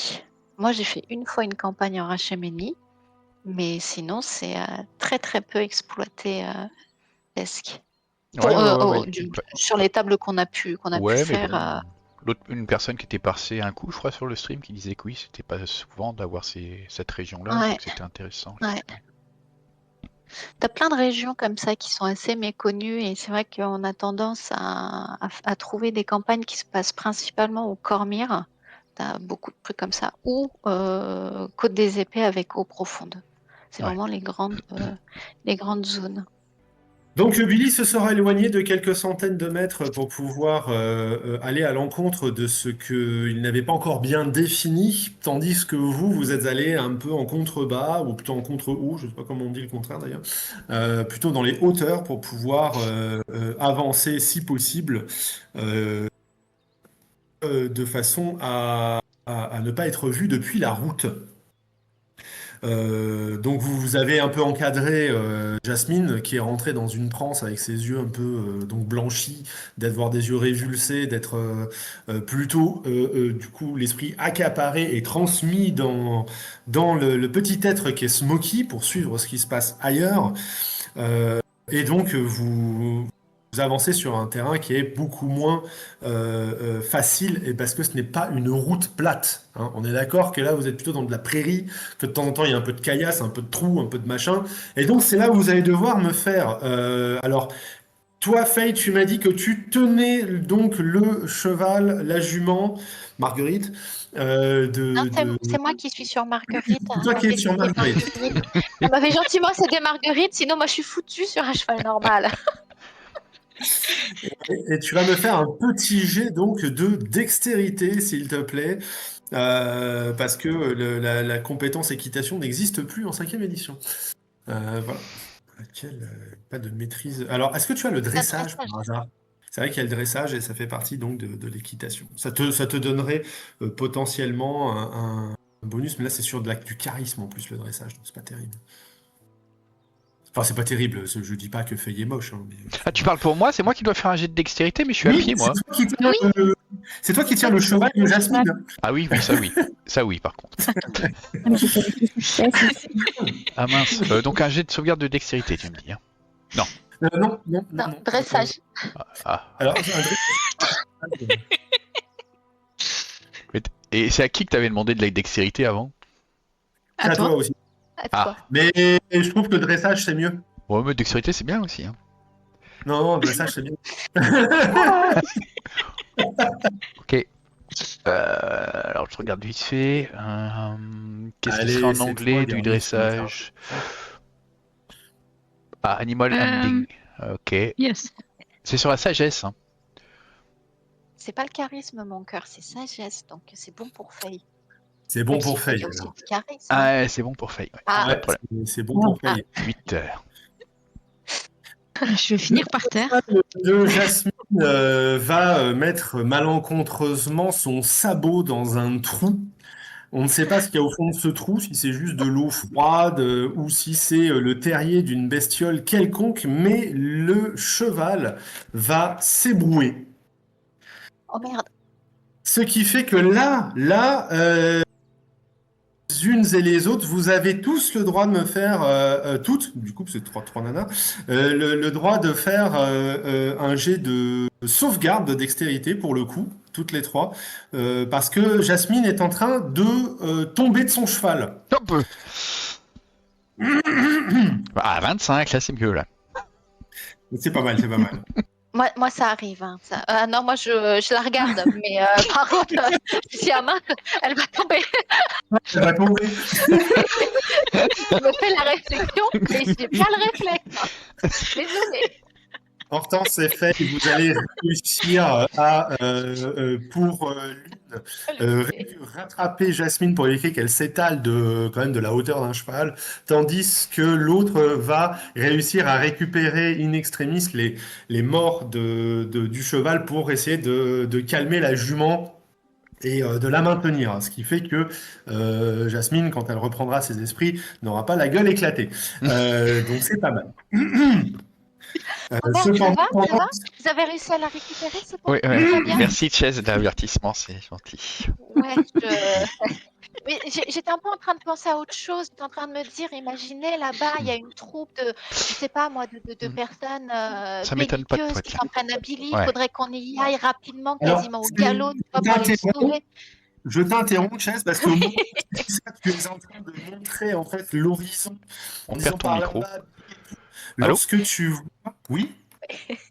Moi, j'ai fait une fois une campagne en Rachéménie, mais sinon, c'est très très peu exploité presque. Ouais, ouais, Sur les tables qu'on a pu ouais, mais faire. bon, une personne qui était passée un coup, je crois, sur le stream, qui disait que oui, c'était pas souvent d'avoir cette région-là, Ouais. donc c'était intéressant. Ouais. T'as plein de régions comme ça qui sont assez méconnues et c'est vrai qu'on a tendance à trouver des campagnes qui se passent principalement au Cormire. T'as beaucoup de trucs comme ça. Ou Côte des Épées avec eau profonde. C'est Ouais. vraiment les grandes zones. Donc Billy se sera éloigné de quelques centaines de mètres pour pouvoir aller à l'encontre de ce qu'il n'avait pas encore bien défini, tandis que vous êtes allé un peu en contrebas, ou plutôt en contre-haut, je ne sais pas comment on dit le contraire d'ailleurs, plutôt dans les hauteurs pour pouvoir avancer si possible, de façon à ne pas être vu depuis la route. Donc vous avez un peu encadré Jasmine qui est rentrée dans une transe avec ses yeux un peu donc blanchis, d'avoir des yeux révulsés, d'être plutôt du coup l'esprit accaparé et transmis dans le petit être qui est Smokey pour suivre ce qui se passe ailleurs. Et donc vous avancez sur un terrain qui est beaucoup moins facile et parce que ce n'est pas une route plate, hein. On est d'accord que là vous êtes plutôt dans de la prairie, que de temps en temps il y a un peu de caillasse, un peu de trous, un peu de machin. Et donc c'est là où vous allez devoir me faire alors Toi, Faye, tu m'as dit que tu tenais donc le cheval, la jument, Marguerite, Non, c'est moi qui suis sur Marguerite. C'est toi qui es sur Marguerite. Elle m'avait gentiment cédé Marguerite, sinon moi je suis foutue sur un cheval normal. Et tu vas me faire un petit jet donc de dextérité, s'il te plaît, parce que la compétence équitation n'existe plus en 5e édition. Voilà. Pas de maîtrise. Alors, est-ce que tu as le dressage par hasard? C'est vrai qu'il y a le dressage et ça fait partie donc de l'équitation. Ça te donnerait potentiellement un bonus, mais là c'est sur du charisme en plus le dressage, donc c'est pas terrible. Enfin, c'est pas terrible, je dis pas que Faye est moche. Hein, mais... Ah, tu parles pour moi? C'est moi qui dois faire un jet de dextérité, mais je suis à pied, moi. C'est toi qui tiens le cheval de Jasmine. Ah oui, oui. Ça oui, par contre. Ah mince. Donc un jet de sauvegarde de dextérité, tu me dis. Hein. Non. Non, dressage. Ah. Alors, Et c'est à qui que t'avais demandé de la dextérité avant? c'est à toi aussi. Ah. Mais je trouve que le dressage c'est mieux. Ouais, mais dextérité c'est bien aussi. Hein. Non, le dressage c'est mieux. Ok. Alors je regarde vite fait. Qu'est-ce qui Allez, sera en c'est anglais toi, du Garnier, dressage? Ah, animal handling. Ok. Yes. C'est sur la sagesse. Hein. C'est pas le charisme, mon cœur, c'est sagesse, donc c'est bon pour Faye. C'est bon Même pour si Faye. il y a aussi alors. du charisme. Ah, ouais, c'est bon pour Faye. Ouais. Ah. Pas de problème. C'est bon pour Faye. 8 heures. Je vais finir par terre. Le Jasmine va mettre malencontreusement son sabot dans un trou. On ne sait pas ce qu'il y a au fond de ce trou, si c'est juste de l'eau froide ou si c'est le terrier d'une bestiole quelconque, mais le cheval va s'ébrouer. Oh merde. Ce qui fait que là, les unes et les autres, vous avez tous le droit de me faire, toutes, du coup, c'est trois nanas, le droit de faire un jet de sauvegarde de dextérité pour le coup, toutes les trois, parce que Jasmine est en train de tomber de son cheval. Hop. Ah, 25, là c'est mieux là. C'est pas mal, c'est pas mal. Moi, ça arrive. Hein, ça. Non, moi, je la regarde, mais par contre, si à main, elle va tomber. Elle va tomber. Je me fais la réflexion, mais j'ai pas le réflexe. Désolée. Hortense et Faye, vous allez réussir à, pour l'une, rattraper Jasmine pour éviter qu'elle s'étale quand même de la hauteur d'un cheval, tandis que l'autre va réussir à récupérer in extremis les morts du cheval pour essayer de calmer la jument et de la maintenir. Ce qui fait que Jasmine, quand elle reprendra ses esprits, n'aura pas la gueule éclatée. Donc c'est pas mal. Ça va Vous avez réussi à la récupérer, c'est bon? Oui, Très bien. merci Chase de l'avertissement, c'est gentil. Ouais, mais j'étais un peu en train de penser à autre chose. J'étais en train de me dire, imaginez là-bas, il y a une troupe de, je sais pas moi, de personnes Ça m'étonne pas de belliqueuses toi, qui tiens. s'en prennent à Billy. Il Ouais. faudrait qu'on y aille rapidement, Alors, quasiment au galop, tu vois, je pour les t'interromps. sauver. Je t'interromps, Chess, parce que au moment où tu dis ça, tu es en train de montrer en fait l'horizon. On en perd disant ton par micro. là-bas, Allô lorsque tu vois... Oui,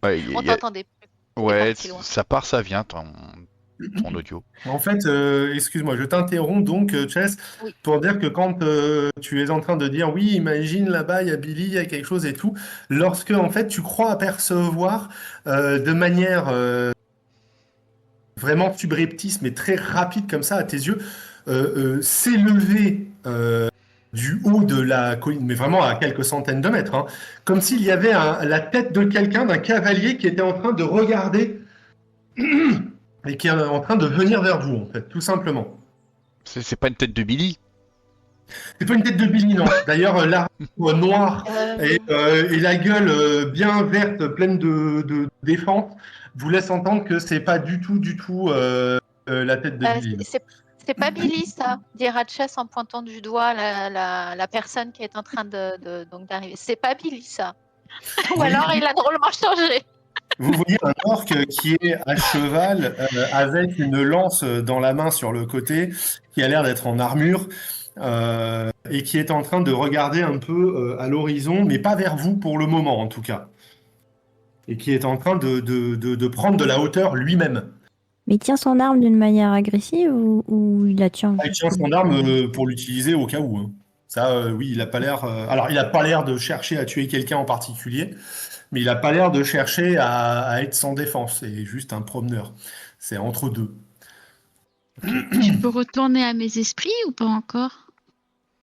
Ouais, On t'entendait plus. ouais, parti loin. ça part, ça vient, ton audio. en fait, excuse-moi, je t'interromps donc, Chess, Oui. pour dire que quand tu es en train de dire, oui, imagine là-bas, il y a Billy, il y a quelque chose et tout, lorsque en fait tu crois apercevoir de manière vraiment subreptice, mais très rapide comme ça à tes yeux, s'élever du haut de la colline, mais vraiment à quelques centaines de mètres, hein, comme s'il y avait la tête de quelqu'un, d'un cavalier qui était en train de regarder et qui est en train de venir vers vous, en fait, tout simplement. C'est pas une tête de Billy. C'est pas une tête de Billy, non. D'ailleurs, l'armure noire et la gueule bien verte, pleine de défense, vous laisse entendre que c'est pas du tout la tête de Billy. C'est pas Billy, ça, dit Ratchess en pointant du doigt la personne qui est en train donc d'arriver. C'est pas Billy, ça. Ou alors il a drôlement changé. Vous voyez un orc qui est à cheval avec une lance dans la main sur le côté, qui a l'air d'être en armure et qui est en train de regarder un peu à l'horizon, mais pas vers vous pour le moment en tout cas. et qui est en train de prendre de la hauteur lui-même. Mais il tient son arme d'une manière agressive ou il la tient Il tient son arme pour l'utiliser au cas où. Hein. Ça, oui, il a pas l'air. Alors, il a pas l'air de chercher à tuer quelqu'un en particulier, mais il a pas l'air de chercher à être sans défense. C'est juste un promeneur. C'est entre deux. Je peux retourner à mes esprits ou pas encore?